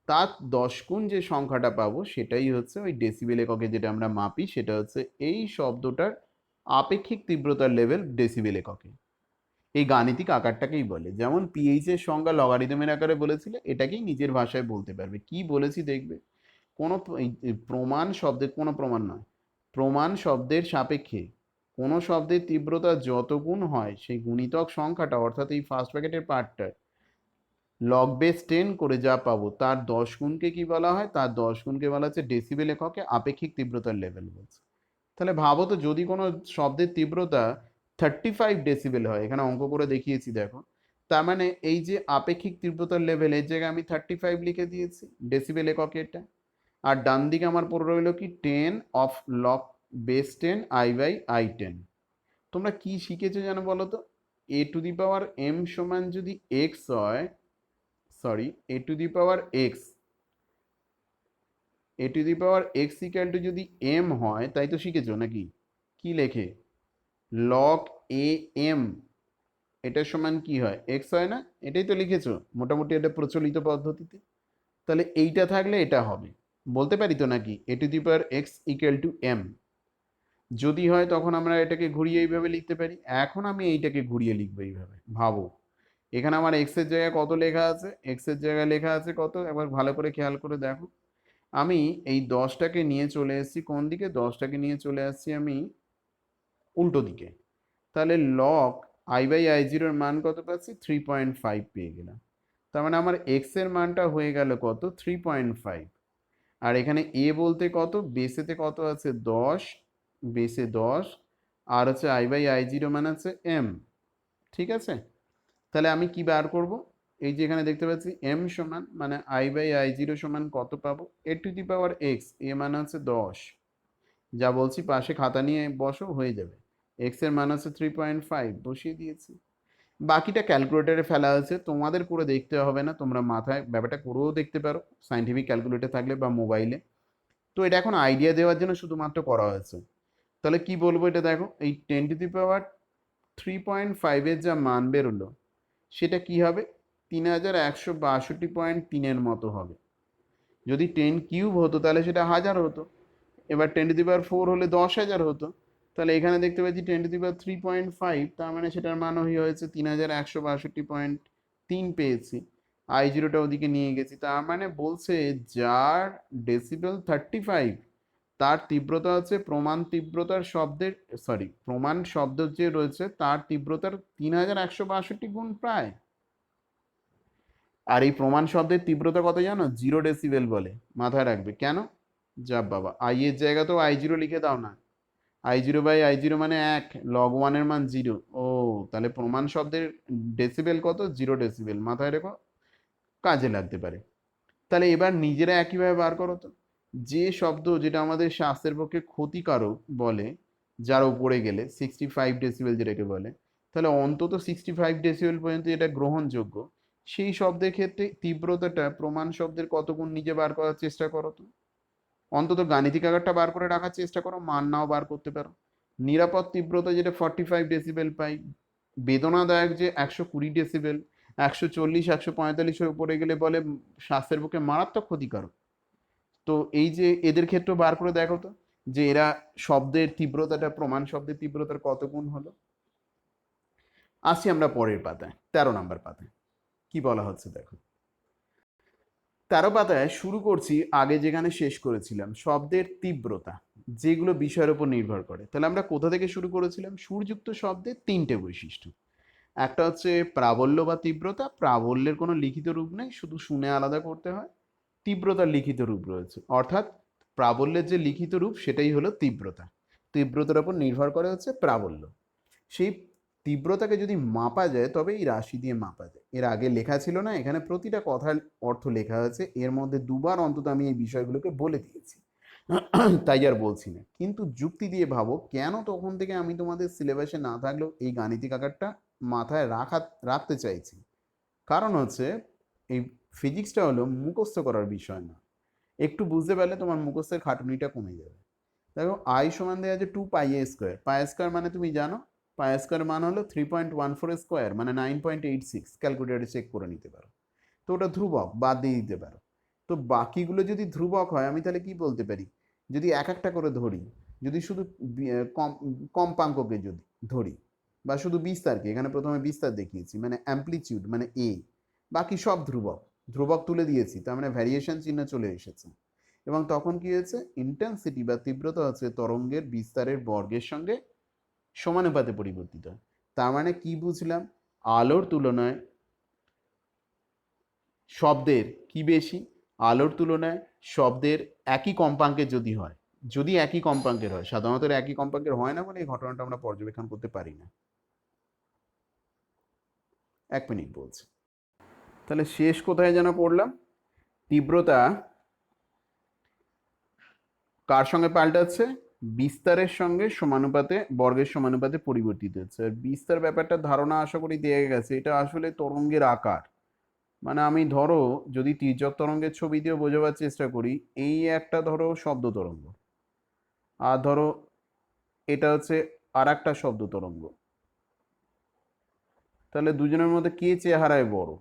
তার 10 গুণ যে সংখ্যাটা পাবো সেটাই হচ্ছে ওই ডেসিবেল এককে, যেটা আমরা মাপি সেটা হচ্ছে এই শব্দটার আপেক্ষিক তীব্রতার লেভেল ডেসিবেল এককে। এই গাণিতিক আকারটাকেই বলে, যেমন পিএইচ এর সংজ্ঞা লগারিদমের আকারে বলেছিলে, এটাকেই নিজের ভাষায় বলতে পারবে। কি বলেছি দেখবে, কোনো প্রমাণ শব্দের, কোনো প্রমাণ নয়, প্রমাণ শব্দের সাপেক্ষে কোনো শব্দের তীব্রতা যত গুণ হয় সেই গুণিতক সংখ্যাটা, অর্থাৎ এই ফার্স্ট ব্র্যাকেটের পার্টটা লগ বেস 10 করে যা পাবো তার 10 গুণকে কি বলা হয়, তার 10 গুণকে বলা হচ্ছে ডেসিবেল এককে আপেক্ষিক তীব্রতার লেভেল বলছে। তাহলে ভাবো তো, যদি কোনো শব্দের তীব্রতা 35 ডেসিবেল হয়, এখানে অঙ্ক করে দেখিয়েছি দেখো, তার মানে এই যে আপেক্ষিক তীব্রতার লেভেল, এর জায়গায় আমি 35 লিখে দিয়েছি ডেসিবেল এককে এটা, আর ডান দিকে আমার পড়ে রইল কি 10 অফ লগ বেস 10 I/I10। তোমরা কি শিখেছো জানো বলো তো, a⁴m সমান যদি x হয়, সরি, a⁴x ইকুয়াল টু যদি m হয়, তাই তো শিখেছো নাকি, কি লেখে, লগ am এটার সমান কি হয়, x হয় না, এটাই তো লিখেছো মোটামুটি, এটা প্রচলিত পদ্ধতিতে। তাহলে এইটা থাকলে এটা হবে, বলতে পারি তো নাকি, a⁴x ইকুয়াল টু m, যদি হয় তখন আমরা এটাকে ঘুরিয়ে এইভাবে লিখতে পারি। এখন আমি এইটাকে ঘুরিয়ে লিখবো এইভাবে, ভাবো এখানে আমার এক্স এর জায়গায় কত লেখা আছে, এক্স এর জায়গায় লেখা আছে কত, একবার ভালো করে খেয়াল করে দেখো, আমি এই 10টাকে নিয়ে চলে এসেছি কোন দিকে, 10টাকে নিয়ে চলে আসছি আমি উল্টো দিকে। তাহলে লগ I/I0 এর মান কত পাচ্ছি, 3.5 পেয়ে গেলাম। তার মানে আমার এক্স এর মানটা হয়ে গেল কত, 3.5। আর এখানে এ বলতে কত, বেসেতে কত আছে 10, বেসে 10, আর হচ্ছে I/I0 মানে আছে এম। ঠিক আছে, তাহলে আমি কি বার করব, এই যে এখানে দেখতে পাচ্ছি এম সমান মানে I/I0 সমান কত পাবো, a⁴x, এ মানে হচ্ছে 10। যা বলছি পাশে খাতা নিয়ে বসো, হয়ে যাবে। এক্স এর মান হচ্ছে 3.5, বসিয়ে দিয়েছি। বাকিটা ক্যালকুলেটারে ফেলা হয়েছে, তোমাদের করে দেখতে হবে না, তোমরা মাথায় ব্যাপারটা করেও দেখতে পারো সাইন্টিফিক ক্যালকুলেটর থাকলে বা মোবাইলে। তো এটা এখন আইডিয়া দেওয়ার জন্য শুধুমাত্র করা হয়েছে। তাহলে কি বলবো, এটা দেখো, এই 10⁻³ যা মান বেরোলো সেটা কি হবে, 3162.3 মতো হবে। যদি 10³ হতো তাহলে সেটা 1000 হতো, এবার 10⁻⁴ হলে 10,000 হতো। তাহলে এখানে দেখতে পাচ্ছি 10⁻³ তার মানে সেটার মান হয়েছে 3162.3 পেয়েছি। I0টা ওদিকে নিয়ে গেছি, তার মানে বলছে যার ডেসিবেল 35 তার তীব্রতা হচ্ছে প্রমাণ তীব্রতার শব্দের, সরি প্রমাণ শব্দ যে রয়েছে তার তীব্রতার 3162 গুণ প্রায়। আর এই প্রমাণ শব্দের তীব্রতা কত জানো, 0 ডেসিবেল বলে, মাথায় রাখবে। কেন, যা বাবা, আই এর জায়গাতেও I0 লিখে দাও না, I0/I0 মানে 1, log 1 এর মান 0। ও, তাহলে প্রমাণ শব্দের ডেসিবেল কত, 0 ডেসিবেল, মাথায় রেখো, কাজে লাগতে পারে। তাহলে এবার নিজেরা একইভাবে বার করো তো, যে শব্দ যেটা আমাদের স্বাস্থ্যের পক্ষে ক্ষতিকারক বলে, যার উপরে গেলে 65 ডেসিবেল যেটাকে বলে, তাহলে অন্তত 65 ডেসিবেল পর্যন্ত এটা গ্রহণযোগ্য, সেই শব্দের ক্ষেত্রে তীব্রতাটা প্রমাণ শব্দের কত গুণ নিজে বার করার চেষ্টা করো তো, অন্তত গাণিতিক আকারটা বার করে রাখার চেষ্টা করো, মান নাও বার করতে পারো। নিরাপদ তীব্রতা যেটা 45 ডেসিবেল পাই, বেদনাদায়ক যে 120 ডেসিবেল, 140 145-এর উপরে গেলে বলে স্বাস্থ্যের পক্ষে মারাত্মক ক্ষতিকারক। তো এই যে এদের ক্ষেত্রে বার করে দেখো তো, যে এরা শব্দের তীব্রতাটা প্রমাণ শব্দের তীব্রতার কত গুণ হলো। আসি আমরা পরের পাতায়, 13 নম্বর পাতায় কি বলা হচ্ছে দেখো। 13 পাতায় শুরু করছি আগে যেখানে শেষ করেছিলাম, শব্দের তীব্রতা যেগুলো বিষয়ের উপর নির্ভর করে। তাহলে আমরা কোথা থেকে শুরু করেছিলাম, সুরযুক্ত শব্দের 3টে বৈশিষ্ট্য। একটা হচ্ছে প্রাবল্য বা তীব্রতা, প্রাবল্যের কোনো লিখিত রূপ নেই, শুধু শুনে আলাদা করতে হয়। তীব্রতার লিখিত রূপ রয়েছে, অর্থাৎ প্রাবল্যের যে লিখিত রূপ সেটাই হলো তীব্রতা। তীব্রতার উপর নির্ভর করে হচ্ছে প্রাবল্য। সেই তীব্রতাকে যদি মাপা যায় তবে এই রাশি দিয়ে মাপা যায়। এর আগে লেখা ছিল না, এখানে প্রতিটা কথার অর্থ লেখা হয়েছে, এর মধ্যে দুবার অন্তত আমি এই বিষয়গুলোকে বলে দিয়েছি, তাই আর বলছি না। কিন্তু যুক্তি দিয়ে ভাবো, কেন তখন থেকে আমি তোমাদের সিলেবাসে না থাকলেও এই গাণিতিক আকারটা মাথায় রাখতে চাইছি। কারণ হচ্ছে এই ফিজিক্সটা হলো মুখস্থ করার বিষয় না, একটু বুঝতে পারলে তোমার মুখস্থের খাটুনিটা কমে যাবে। দেখো আই সমান দেওয়া আছে 2πa², পাই² মানে তুমি জানো, পাই² মান হলো 3.14² মানে 9.86, ক্যালকুলেটারে চেক করে নিতে পারো। তো ওটা ধ্রুবক, বাদ দিয়ে দিতে পারো। তো বাকিগুলো যদি ধ্রুবক হয় আমি তাহলে কি বলতে পারি, যদি এক একটা করে ধরি, যদি শুধু কম্পাঙ্ককে যদি ধরি, বা শুধু বিস্তারকে, এখানে প্রথমে বিস্তার দেখিয়েছি মানে অ্যাম্পলিটিউড মানে এ, বাকি সব ধ্রুবক, ধ্রুবক তুলে দিয়েছি, তার মানে ভ্যারিয়েশন চিহ্ন চলে এসেছে। এবং তখন কি হয়েছে, ইন্টেন্সিটি বা তীব্রতা হচ্ছে তরঙ্গের বিস্তারের বর্গের সঙ্গে সমানুপাতে পরিবর্তিত হয়। তার মানে কি বুঝলাম, আলোর তুলনায় শব্দের কি বেশি, আলোর তুলনায় শব্দের একই কম্পাঙ্কের যদি হয়, যদি একই কম্পাঙ্কের হয়, সাধারণত একই কম্পাঙ্কের হয় না বলে এই ঘটনাটা আমরা পর্যবেক্ষণ করতে পারি না। 1 মিনিট বলছি। তাহলে শেষ কোথায় যেন পড়লাম, তীব্রতা কার সঙ্গে পাল্টাচ্ছে, বিস্তারের সঙ্গে সমানুপাতে, বর্গের সমানুপাতে পরিবর্তিত হচ্ছে। আর বিস্তার ব্যাপারটা ধারণা আশা করি দিয়ে গেছে, এটা আসলে তরঙ্গের আকার। মানে আমি ধরো যদি তির্যক তরঙ্গের ছবি দিয়ে বোঝাবার চেষ্টা করি, এই একটা ধরো শব্দ তরঙ্গ, আর ধরো এটা হচ্ছে আর একটা শব্দ তরঙ্গ, তাহলে দুজনের মধ্যে কে চেহারায় বড়,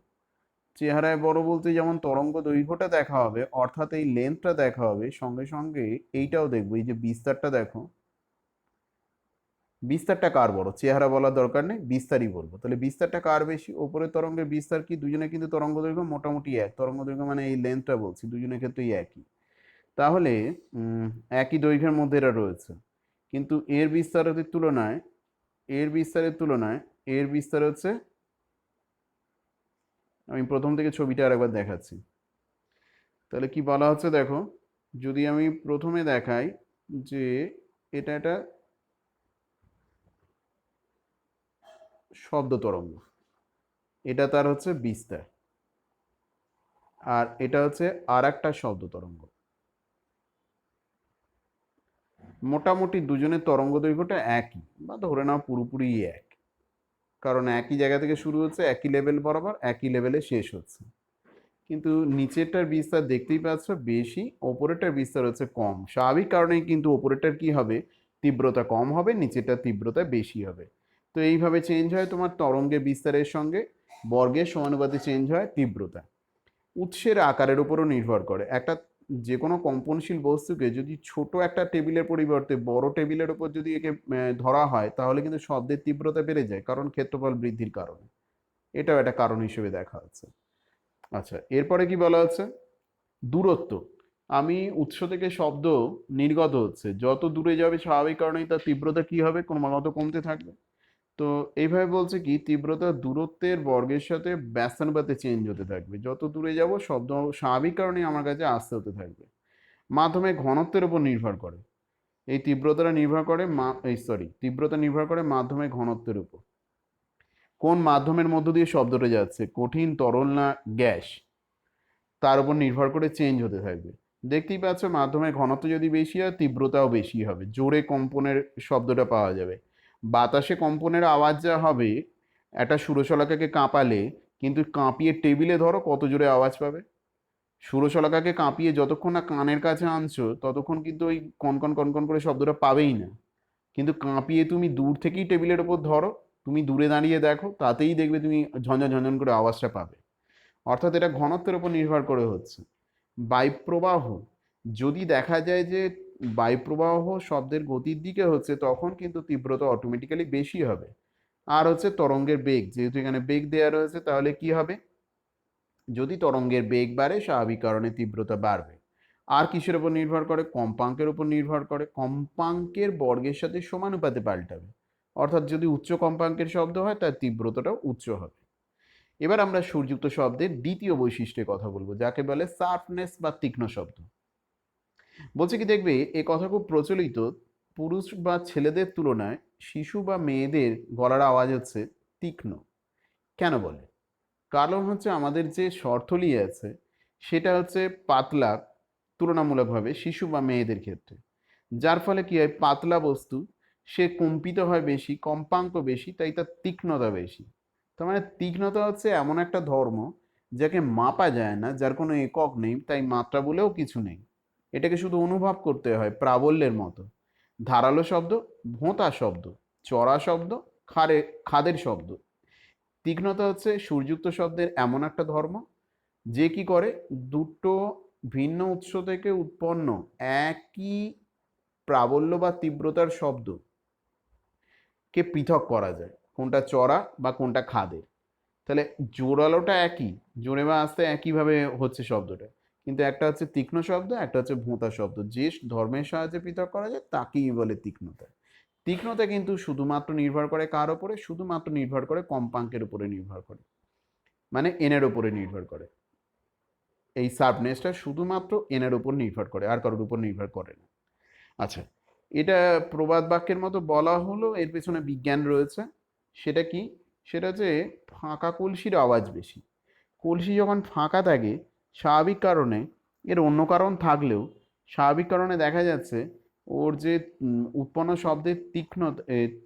চেহারায় বড় বলতে যেমন তরঙ্গ দৈর্ঘ্যটা দেখা হবে, অর্থাৎ এই লেন্থটা দেখা হবে, সঙ্গে সঙ্গে এইটাও দেখবো, এই যে বিস্তারটা দেখো, বিস্তারটা কার বড়, চেহারা বলার দরকার নেই, বিস্তারই বলবো। তাহলে বিস্তারটা কার বেশি, ওপরের তরঙ্গের বিস্তার কি, দুজনে কিন্তু তরঙ্গ দৈর্ঘ্য মোটামুটি এক, তরঙ্গ দৈর্ঘ্য মানে এই লেন্থটা বলছি, দুজনের ক্ষেত্রেই একই। তাহলে একই দৈর্ঘ্যের মধ্যে এরা রয়েছে, কিন্তু এর বিস্তারের তুলনায় এর বিস্তার হচ্ছে, আমি প্রথম থেকে ছবিটা আরেকবার দেখাচ্ছি। তাহলে কি বলা হচ্ছে দেখো, যদি আমি প্রথমে দেখাই যে এটা একটা শব্দ তরঙ্গ, এটা তার হচ্ছে বিস্তার, আর এটা হচ্ছে আর একটা শব্দ তরঙ্গ। মোটামুটি দুজনের তরঙ্গ দৈর্ঘ্যটা একই, বা ধরে নাও পুরোপুরি এক, কারণ একই জায়গা থেকে শুরু হচ্ছে, একই লেভেল বরাবর একই লেভেলে শেষ হচ্ছে। কিন্তু নিচেরটার বিস্তার দেখতেই পাচ্ছ বেশি, ওপরেরটার বিস্তার হচ্ছে কম। স্বাভাবিক কারণেই কিন্তু ওপরেরটার কি হবে, তীব্রতা কম হবে, নিচেরটার তীব্রতা বেশি হবে। তো এইভাবে চেঞ্জ হয় তোমার তরঙ্গের বিস্তারের সঙ্গে বর্গের সমানুপাতে চেঞ্জ হয় তীব্রতা। উৎসের আকারের উপরও নির্ভর করে। একটা যে কোনো কম্পনশীল বস্তুকে যদি ছোট একটা টেবিলের পরিবর্তে বড় টেবিলের উপর যদি একে ধরা হয়, তাহলে কিন্তু শব্দের তীব্রতা বেড়ে যায়, কারণ ক্ষেত্রফল বৃদ্ধির কারণে। এটাও একটা কারণ হিসেবে দেখা হচ্ছে। আচ্ছা, এরপরে কি বলা হচ্ছে, দূরত্ব। আমি উৎস থেকে শব্দ নির্গত হচ্ছে, যত দূরে যাবে স্বাভাবিক কারণেই তার তীব্রতা কি হবে, ক্রমাগত কমতে থাকবে। তো এইভাবে বলছে কি, তীব্রতা দূরত্বের বর্গের সাথে ব্যস্তানুপাতে চেঞ্জ হতে থাকবে। যত দূরে যাব শব্দ স্বাভাবিক কারণেই আমার কাছে আস্তে হতে থাকবে। মাধ্যমে ঘনত্বের উপর নির্ভর করে। এই তীব্রতাটা নির্ভর করে তীব্রতা নির্ভর করে মাধ্যমে ঘনত্বের উপর। কোন মাধ্যমের মধ্য দিয়ে শব্দটা যাচ্ছে, কঠিন, তরল না গ্যাস, তার উপর নির্ভর করে চেঞ্জ হতে থাকবে। দেখতেই পাচ্ছ মাধ্যমের ঘনত্ব যদি বেশি হয় তীব্রতাও বেশি হবে, জোরে কম্পনের শব্দটা পাওয়া যাবে। বাতাসে কম্পনের আওয়াজ যা হবে, একটা সুরশলাকাকে কাঁপালে কিন্তু কাঁপিয়ে টেবিলে ধরো কত জোরে আওয়াজ পাবে। সুরশলাকাকে কাঁপিয়ে যতক্ষণ না কানের কাছে আনছো ততক্ষণ কিন্তু ওই কনকন কনকন করে শব্দটা পাবেই না। কিন্তু কাঁপিয়ে তুমি দূর থেকেই টেবিলের ওপর ধরো, তুমি দূরে দাঁড়িয়ে দেখো, তাতেই দেখবে তুমি ঝনঝন ঝনঝন করে আওয়াজটা পাবে। অর্থাৎ এটা ঘনত্বের উপর নির্ভর করে হচ্ছে। বায়ুপ্রবাহ, যদি দেখা যায় যে বায়ুপ্রবাহ শব্দের গতির দিকে হচ্ছে, তখন কিন্তু তীব্রতা অটোমেটিক্যালি বেশি হবে। আর হচ্ছে তরঙ্গের বেগ, যেহেতু এখানে বেগ দেওয়া রয়েছে, তাহলে কি হবে, যদি তরঙ্গের বেগ বাড়ে স্বাভাবিক কারণে তীব্রতা বাড়বে। আর কিসের উপর নির্ভর করে, কম্পাঙ্কের উপর নির্ভর করে। কম্পাঙ্কের বর্গের সাথে সমানুপাতে পাল্টাবে, অর্থাৎ যদি উচ্চ কম্পাঙ্কের শব্দ হয় তার তীব্রতাটাও উচ্চ হবে। এবার আমরা সুরযুক্ত শব্দের দ্বিতীয় বৈশিষ্ট্যের কথা বলবো, যাকে বলে শার্পনেস বা তীক্ষ্ণ শব্দ। বলছে কি, দেখবে এ কথা খুব প্রচলিত, পুরুষ বা ছেলেদের তুলনায় শিশু বা মেয়েদের গলার আওয়াজ হচ্ছে তীক্ষ্ণ। কেন বলে, কারণ হচ্ছে আমাদের যে স্বরথলি আছে সেটা হচ্ছে পাতলা তুলনামূলকভাবে শিশু বা মেয়েদের ক্ষেত্রে। যার ফলে কি হয়, পাতলা বস্তু সে কম্পিত হয় বেশি, কম্পাঙ্ক বেশি, তাই তার তীক্ষ্ণতা বেশি। তার মানে তীক্ষ্ণতা হচ্ছে এমন একটা ধর্ম যাকে মাপা যায় না, যার কোনো একক নেই, তাই মাত্রা বলেও কিছু নেই। এটাকে শুধু অনুভব করতে হয়, প্রাবল্যের মতো। ধারালো শব্দ, ভোঁতা শব্দ, চড়া শব্দ, খাদের শব্দ। তীক্ষ্ণতা হচ্ছে সুরযুক্ত শব্দের এমন একটা ধর্ম যে কি করে, দুটো ভিন্ন উৎস থেকে উৎপন্ন একই প্রাবল্য বা তীব্রতার শব্দকে পৃথক করা যায়, কোনটা চড়া বা কোনটা খাদের। তাহলে জোরালোটা একই, জোরে বা আস্তে একইভাবে হচ্ছে শব্দটা, কিন্তু একটা হচ্ছে তীক্ষ্ণ শব্দ, একটা হচ্ছে ভোঁতা শব্দ। যে ধর্মের সাহায্যে পৃথক করা যায় তাকেই বলে তীক্ষ্ণতা। তীক্ষ্ণতা কিন্তু শুধুমাত্র নির্ভর করে কার উপরে, শুধুমাত্র নির্ভর করে কম্পাঙ্কের উপরে নির্ভর করে, মানে এনের উপরে নির্ভর করে। এই শার্পনেসটা শুধুমাত্র এনের উপর নির্ভর করে, আর কারোর উপর নির্ভর করে না। আচ্ছা, এটা প্রবাদ বাক্যের মতো বলা হলো, এর পেছনে বিজ্ঞান রয়েছে। সেটা কি, সেটা হচ্ছে ফাঁকা কলসির আওয়াজ বেশি। কলসি যখন ফাঁকা থাকে, স্বাভাবিক কারণে, এর অন্য কারণ থাকলেও স্বাভাবিক কারণে দেখা যাচ্ছে ওর যে উৎপন্ন শব্দের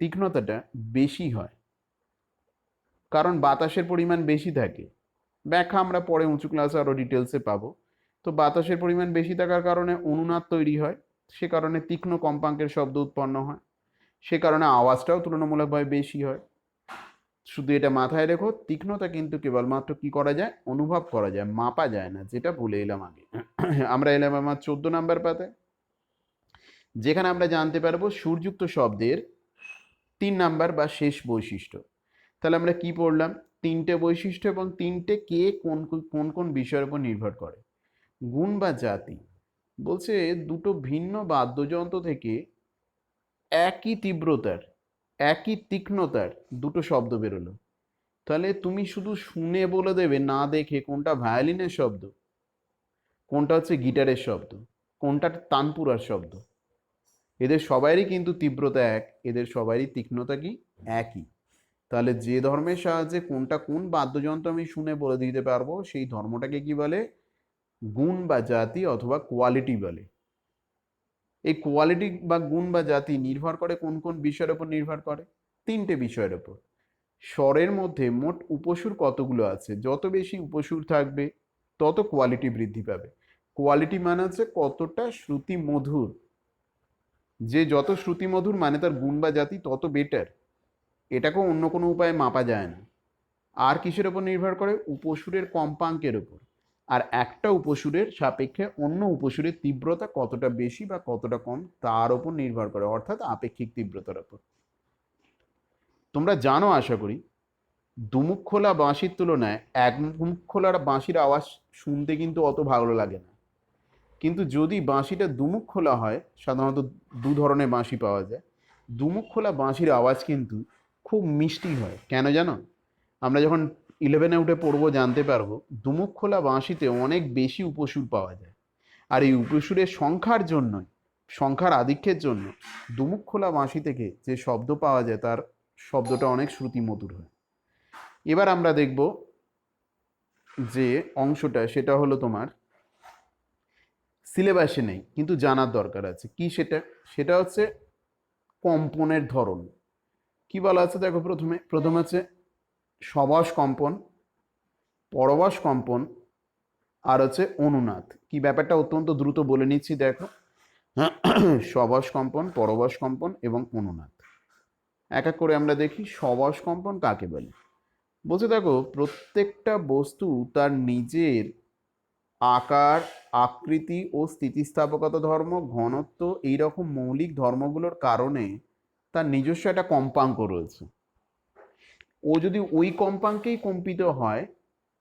তীক্ষ্ণতাটা বেশি হয়, কারণ বাতাসের পরিমাণ বেশি থাকে। ব্যাখ্যা আমরা পরে উঁচু ক্লাসে আরও ডিটেলসে পাবো। তো বাতাসের পরিমাণ বেশি থাকার কারণে অনুনাদ তৈরি হয়, সে কারণে তীক্ষ্ণ কম্পাঙ্কের শব্দ উৎপন্ন হয়, সে কারণে আওয়াজটাও তুলনামূলকভাবে বেশি হয়। শুধু এটা মাথায় রেখো, তীক্ষ্ণতা কিন্তু কেবলমাত্র কি করা যায়, অনুভব করা যায়, মাপা যায় না, যেটা বলে এলাম আগে। আমরা এলাম আমার 14 নাম্বার পাতায়, যেখানে আমরা জানতে পারবো সুরযুক্ত শব্দের 3 নাম্বার বা শেষ বৈশিষ্ট্য। তাহলে আমরা কি পড়লাম, তিনটে বৈশিষ্ট্য এবং তিনটে কে কোন কোন কোন বিষয়ের উপর নির্ভর করে। গুণ বা জাতি, বলছে দুটো ভিন্ন বাদ্যযন্ত্র থেকে একই তীব্রতার, একই তীক্ষ্ণতার দুটো শব্দ বেরোলো, তাহলে তুমি শুধু শুনে বলে দেবে না দেখে কোনটা ভায়োলিনের শব্দ, কোনটা হচ্ছে গিটারের শব্দ, কোনটা তানপুরার শব্দ। এদের সবারই কিন্তু তীব্রতা এক, এদের সবারই তীক্ষ্ণতা কি একই। তাহলে যে ধর্মের সাহায্যে কোনটা কোন বাদ্যযন্ত্র আমি শুনে বলে দিতে পারবো, সেই ধর্মটাকে কি বলে? গুণ বা জাতি অথবা কোয়ালিটি বলে। এই কোয়ালিটি বা গুণ বা জাতি নির্ভর করে কোন কোন বিষয়ের উপর নির্ভর করে? তিনটে বিষয়ের উপর। স্বরের মধ্যে মোট উপসুর কতগুলো আছে, যত বেশি উপসুর থাকবে তত কোয়ালিটি বৃদ্ধি পাবে। কোয়ালিটি মানে হচ্ছে কতটা শ্রুতি মধুর, যে যত শ্রুতি মধুর মানে তার গুণ বা জাতি তত বেটার। এটাকেও অন্য কোনো উপায়ে মাপা যায় না। আর কিসের উপর নির্ভর করে? উপসুরের কম্পাঙ্কের উপর। আর একটা উপসুরের সাপেক্ষে অন্য উপসুরের তীব্রতা কতটা বেশি বা কতটা কম তার উপর নির্ভর করে, অর্থাৎ আপেক্ষিক তীব্রতার উপর। তোমরা জানো আশা করি, দুমুখ খোলা বাঁশির তুলনায় এক মুখ খোলার বাঁশির আওয়াজ শুনতে কিন্তু অত ভালো লাগে না। কিন্তু যদি বাঁশিটা দুমুখ খোলা হয়, সাধারণত দু ধরনের বাঁশি পাওয়া যায়, দুমুখ খোলা বাঁশির আওয়াজ কিন্তু খুব মিষ্টি হয়। কেন জানো? আমরা যখন 11-এ উঠে পড়বো জানতে পারবো, দুমুখ খোলা বাঁশিতে অনেক বেশি উপসুর পাওয়া যায়। আর এই উপসুরের সংখ্যার জন্যই, সংখ্যার আধিক্যের জন্য দুমুখ খোলা বাঁশি থেকে যে শব্দ পাওয়া যায় তার শব্দটা অনেক শ্রুতি মধুর হয়। এবার আমরা দেখব যে অংশটা, সেটা হলো তোমার সিলেবাসে নেই কিন্তু জানার দরকার আছে। কি সেটা? সেটা হচ্ছে কম্পনের ধরন। কি বলা আছে দেখো, প্রথমে হচ্ছে সবাস কম্পন, পরবাস কম্পন, আর হচ্ছে অনুনাদ। কি ব্যাপারটা অত্যন্ত দ্রুত বলে নিচ্ছি দেখো। সবাস কম্পন, পরবাস কম্পন এবং অনুনাদ। এক এক করে আমরা দেখি সবাস কম্পন কাকে বলে। বলছে দেখো, প্রত্যেকটা বস্তু তার নিজের আকার, আকৃতি ও স্থিতিস্থাপকতা ধর্ম, ঘনত্ব, এইরকম মৌলিক ধর্মগুলোর কারণে তার নিজস্ব একটা কম্পাঙ্ক রয়েছে। ও যদি ওই কম্পাঙ্কেই কম্পিত হয়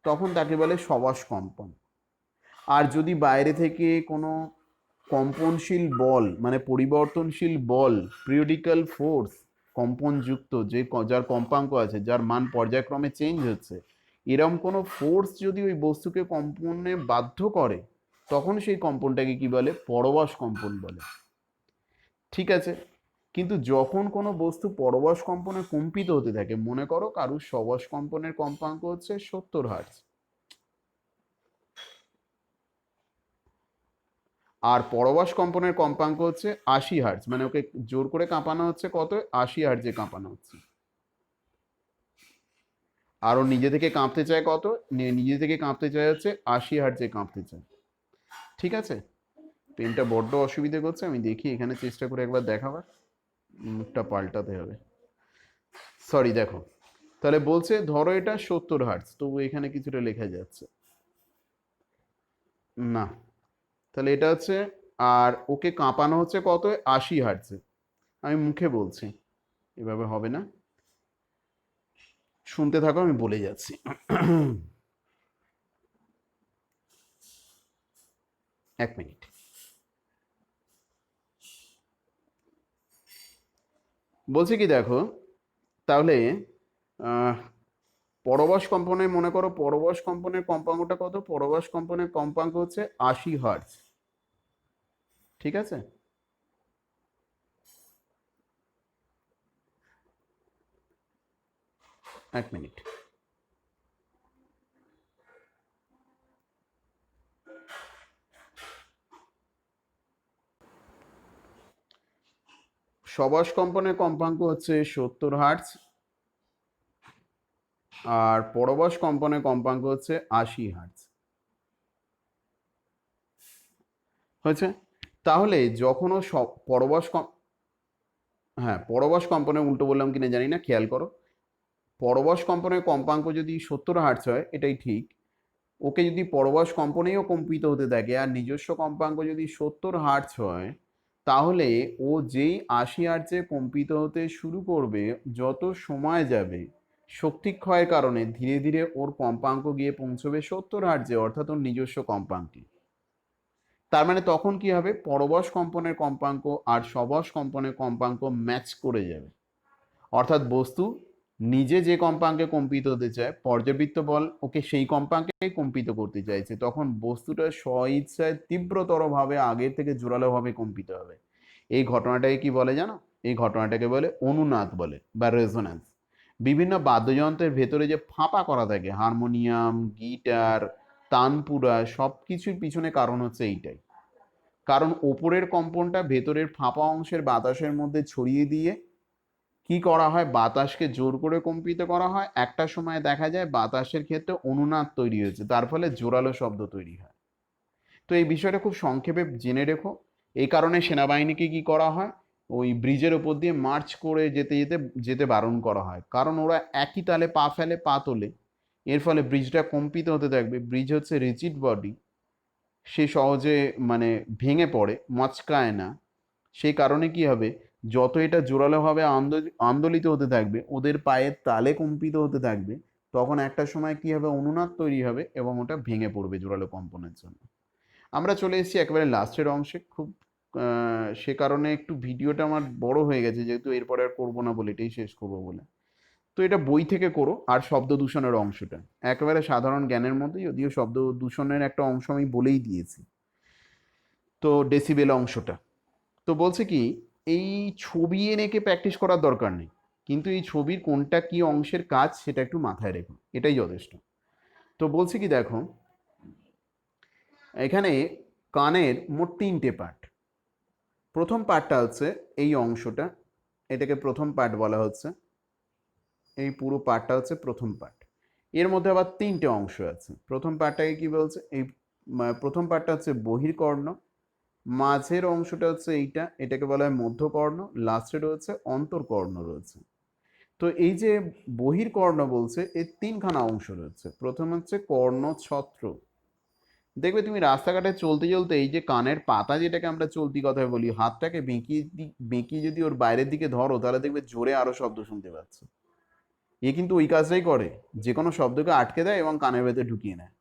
তখন তাকে বলে সবাস কম্পন। আর যদি বাইরে থেকে কোনো কম্পনশীল বল, মানে পরিবর্তনশীল বল, পিরিয়ডিক্যাল ফোর্স, কম্পনযুক্ত যে যার কম্পাঙ্ক আছে, যার মান পর্যায়ক্রমে চেঞ্জ হচ্ছে, এরকম কোনো ফোর্স যদি ওই বস্তুকে কম্পনে বাধ্য করে তখন সেই কম্পনটাকে কি বলে? পরবাস কম্পন বলে। ঠিক আছে, কিন্তু যখন কোনো বস্তু পরবাস কম্পনে কম্পিত হতে থাকে, মনে করো কারুর সবাস কম্পনের কম্পাঙ্ক হচ্ছে 70 হার্টজ, আর পরবাস কম্পনের কম্পাঙ্ক হচ্ছে 80 হার্টজ, মানে ওকে জোর করে কাঁপানো হচ্ছে কত? 80 হার্টজে কাঁপানো হচ্ছে। আর ও নিজে থেকে কাঁপতে চায় কত? নিজে থেকে কাঁপতে চায় হচ্ছে 80 হার্টজে কাঁপতে চায়। ঠিক আছে, পেনটা বড্ড অসুবিধে করছে, আমি দেখি এখানে চেষ্টা করে একবার দেখাবার। মুখটা পাল্টাতে হবে, সরি। দেখো, তাহলে বলছে ধরো এটা 70 হার্টজ, তবু এখানে কিছুটা লেখা যাচ্ছে না। তাহলে এটা হচ্ছে, আর ওকে কাঁপানো হচ্ছে কত? 80 হার্টজে। আমি মুখে বলছি, এভাবে হবে না, শুনতে থাকো, আমি বলে যাচ্ছি। এক মিনিট। বলছি কি দেখো, তাহলে পরবাস কম্পনে মনে করো, পরবাস কম্পনের কম্পাঙ্কটা কত? পরবাস কম্পনের কম্পাঙ্ক হচ্ছে 80 হার্টজ। ঠিক আছে, এক মিনিট। সবাস কম্পনের কম্পাঙ্ক হচ্ছে 70 হার্টজ, আর পরবাস কম্পনের কম্পাঙ্ক হচ্ছে 80 হার্টজ। হয়েছে? তাহলে যখন ও হ্যাঁ, পরবাস কম্পনের উল্টো বললাম কিনা জানি না, খেয়াল করো। পরবাস কম্পনের কম্পাঙ্ক যদি 70 হার্টজ হয়, এটাই ঠিক। ওকে যদি পরবাস কম্পনেও কম্পিত হতে থাকে আর নিজস্ব কম্পাঙ্ক যদি 70 হার্টজ হয়, তাহলে ও যেই 80 হার্টজে কম্পিত হতে শুরু করবে, যত সময় যাবে শক্তি ক্ষয়ের কারণে ধীরে ধীরে ওর কম্পাঙ্ক গিয়ে পৌঁছবে 70 হার্টজে, অর্থাৎ ওর নিজস্ব কম্পাঙ্কে। তার মানে তখন কি হবে, পরবশ কম্পনের কম্পাঙ্ক আর সবশ কম্পনের কম্পাঙ্ক ম্যাচ করে যাবে। অর্থাৎ বস্তু নিজে যে কম্পাঙ্কে কম্পিত হতে চায়, পর্যাবৃত্ত বল ওকে সেই কম্পাঙ্কেই কম্পিত করতে চাইছে, তখন বস্তুটা স্বইচ্ছায় তীব্রতরভাবে আগের থেকে জোরালোভাবে কম্পিত হবে। এই ঘটনাটাকে কি বলে জানো? এই ঘটনাটাকে বলে অনুনাদ বলে বা রেজোন্যান্স। বিভিন্ন বাদ্যযন্ত্রের ভেতরে যে ফাঁপা করা থাকে, হারমোনিয়াম, গিটার, তানপুরা, সব কিছুর পিছনে কারণ হচ্ছে এইটাই। কারণ ওপরের কম্পনটা ভেতরের ফাঁপা অংশের বাতাসের মধ্যে ছড়িয়ে দিয়ে কি করা হয়, বাতাসকে জোর করে কম্পিত করা হয়। একটা সময় দেখা যায় বাতাসের ক্ষেত্রে অনুনাদ তৈরি হয়েছে, তার ফলে জোরালো শব্দ তৈরি হয়। তো এই বিষয়টা খুব সংক্ষেপে জেনে রেখো। এই কারণে সেনাবাহিনীকে কি করা হয়, ওই ব্রিজের ওপর দিয়ে মার্চ করে যেতে যেতে যেতে বারণ করা হয়, কারণ ওরা একই তালে পা ফেলে, পা তোলে। এর ফলে ব্রিজটা কম্পিত হতে থাকবে। ব্রিজ হচ্ছে রিজিড বডি, সে সহজে মানে ভেঙে পড়ে, মচকায় না। সেই কারণে কি হবে, যত এটা জোরালোভাবে আন্দোলিত হতে থাকবে, ওদের পায়ের তালে কম্পিত হতে থাকবে, তখন একটা সময় কি হবে, অনুনাদ তৈরি হবে এবং ওটা ভেঙে পড়বে জোরালো কম্পনের জন্য। আমরা চলে এসেছি একেবারে লাস্টের অংশে। খুব সে কারণে একটু ভিডিওটা আমার বড় হয়ে গেছে, যেহেতু এরপরে আর করবো না বলে, এটাই শেষ করবো বলে। তো এটা বই থেকে করো। আর শব্দ দূষণের অংশটা একেবারে সাধারণ জ্ঞানের মধ্যে, যদিও শব্দ দূষণের একটা অংশ আমি বলেই দিয়েছি। তো ডেসিবেল অংশটা তো বলছে কি, এই ছবি এঁকে প্র্যাকটিস করার দরকার নেই, কিন্তু এই ছবির কোনটা কি অংশের কাজ সেটা একটু মাথায় রেখো, এটাই যথেষ্ট। তো বলছে কি দেখো, এখানে কানের মোট 3টে পার্ট। প্রথম পার্টটা হচ্ছে এই অংশটা, এটাকে প্রথম পার্ট বলা হচ্ছে। এই পুরো পার্টটা হচ্ছে প্রথম পার্ট। এর মধ্যে আবার 3টে অংশ আছে। প্রথম পার্টটাকে কি বলছে, এই প্রথম পার্টটা হচ্ছে বহির্কর্ণ, মাঝের অংশটা হচ্ছে এইটা, এটাকে বলা হয় মধ্যকর্ণ, লাস্টে রয়েছে অন্তর্কর্ণ রয়েছে। তো এই যে বহির্কর্ণ বলছে, এর 3খানা অংশ রয়েছে। প্রথম হচ্ছে কর্ণছত্র। দেখবে তুমি রাস্তাঘাটে চলতে চলতে এই যে কানের পাতা, যেটাকে আমরা চলতি কথায় বলি, হাতটাকে বেঁকিয়ে বেঁকিয়ে যদি ওর বাইরের দিকে ধরো, তাহলে দেখবে জোরে আরো শব্দ শুনতে পাচ্ছ। এ কিন্তু ওই কাজটাই করে, যে কোনো শব্দকে আটকে দেয় এবং কানের ভেতরে ঢুকিয়ে নেয়।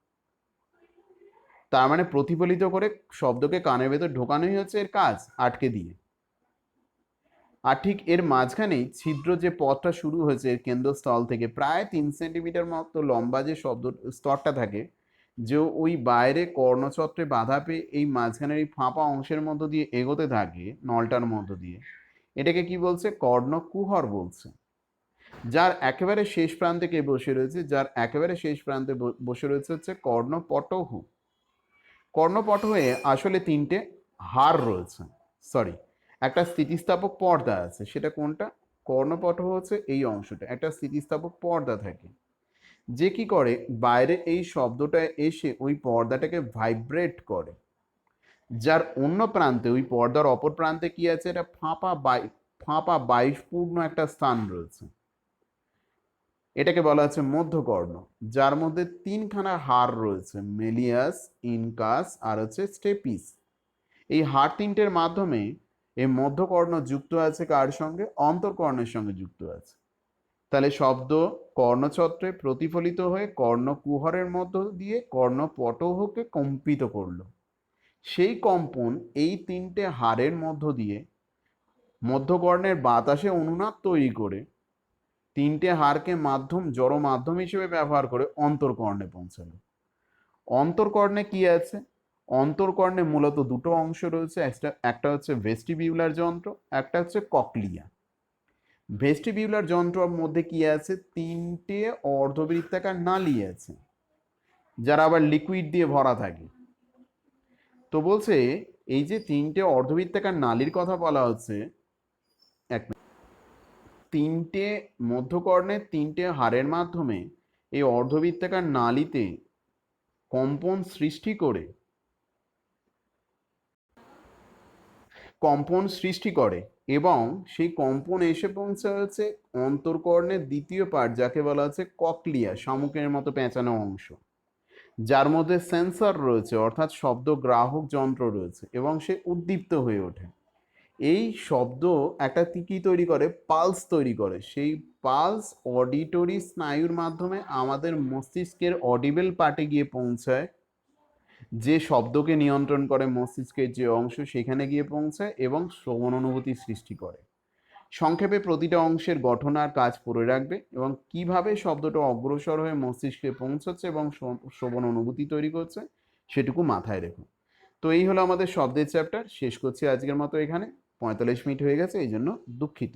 তার মানে প্রতিফলিত করে শব্দকে কানের ভেতর ঢোকানোই হচ্ছে এর কাজ, আটকে দিয়ে। আর ঠিক এর মাঝখানেই ছিদ্র যে পথটা শুরু হয়েছে এর কেন্দ্রস্থল থেকে, প্রায় 3 সেন্টিমিটার মতো লম্বা যে শব্দ স্তরটা থাকে, যে ওই বাইরে কর্ণচত্রে বাধা পেয়ে এই মাঝখানের এই ফাঁপা অংশের মধ্য দিয়ে এগোতে থাকে নলটার মধ্য দিয়ে, এটাকে কি বলছে, কর্ণকুহর বলছে। যার একেবারে শেষ প্রান্তে কে বসে রয়েছে, যার একেবারে শেষ প্রান্তে বসে রয়েছে হচ্ছে কর্ণপটহ। কর্ণপটহে আসলে 3টে হাড় রয়েছে, সরি, একটা স্থিতিস্থাপক পর্দা আছে। সেটা কোনটা, কর্ণপটহ হচ্ছে এই অংশটা, একটা স্থিতিস্থাপক পর্দা থাকে, যে কি করে, বাইরে এই শব্দটা এসে ওই পর্দাটাকে ভাইব্রেট করে। যার অন্য প্রান্তে, ওই পর্দার অপর প্রান্তে কি আছে, এটা ফাঁপা বায়ুপূর্ণ একটা স্থান রয়েছে, এটাকে বলা হচ্ছে মধ্যকর্ণ, যার মধ্যে 3খানা হাড় রয়েছে, মেলিয়াস, ইনকাস আর হচ্ছে স্টেপিস। এই হাড় 3টের মাধ্যমে এই মধ্যকর্ণ যুক্ত আছে কার সঙ্গে, অন্তর্কর্ণের সঙ্গে যুক্ত আছে। তাহলে শব্দ কর্ণছত্রে প্রতিফলিত হয়ে কর্ণকুহরের মধ্য দিয়ে কর্ণপটহকে কম্পিত করলো। সেই কম্পন এই 3টে হাড়ের মধ্য দিয়ে মধ্যকর্ণের বাতাসে অনুনাদ তৈরি করে 3টে হাড়কে জড় মাধ্যম হিসেবে ব্যবহার করে অন্তর্কর্ণে পৌঁছালো। অন্তর্কর্ণে কি আছে, অন্তর্কর্ণে মূলত 2টো অংশ রয়েছে, একটা হচ্ছে ভেস্টিবিউলার যন্ত্র, একটা হচ্ছে ককলিয়া। ভেস্টিবিউলার যন্ত্রের মধ্যে কি আছে, 3টে অর্ধবৃত্তাকার নালী আছে, যারা আবার লিকুইড দিয়ে ভরা থাকে। তো বলছে এই যে 3টে অর্ধবৃত্তাকার নালীর কথা বলা হচ্ছে, 3টে মধ্যকর্ণের 3টে হাড়ের মাধ্যমে এই অর্ধবৃত্তাকার নালীতে কম্পন সৃষ্টি করে এবং সেই কম্পন এসে পৌঁছে হচ্ছে অন্তর্কর্ণের দ্বিতীয় পার্ট, যাকে বলা হচ্ছে ককলিয়া, শামুকের মতো পেঁচানো অংশ, যার মধ্যে সেন্সর রয়েছে, অর্থাৎ শব্দ গ্রাহক যন্ত্র রয়েছে, এবং সে উদ্দীপ্ত হয়ে ওঠে। এই শব্দ একটা কি তৈরি করে, পালস তৈরি করে। সেই পালস অডিটরি স্নায়ুর মাধ্যমে আমাদের মস্তিষ্কের অডিবল পার্টে গিয়ে পৌঁছায়, যে শব্দকে নিয়ন্ত্রণ করে মস্তিষ্কের যে অংশ সেখানে গিয়ে পৌঁছায় এবং শ্রবণ অনুভূতি সৃষ্টি করে। সংক্ষেপে প্রতিটা অংশের গঠন আর কাজ পড়ে রাখবে এবং কিভাবে শব্দটা অগ্রসর হয়ে মস্তিষ্কে পৌঁছাচ্ছে এবং শ্রবণ অনুভূতি তৈরি করছে সেটুকু মাথায় রেখো। তো এই হলো আমাদের শব্দের চ্যাপ্টার। শেষ করছি আজকের মতো এখানে। 45 মিনিট হয়ে গেছে, এই জন্য দুঃখিত।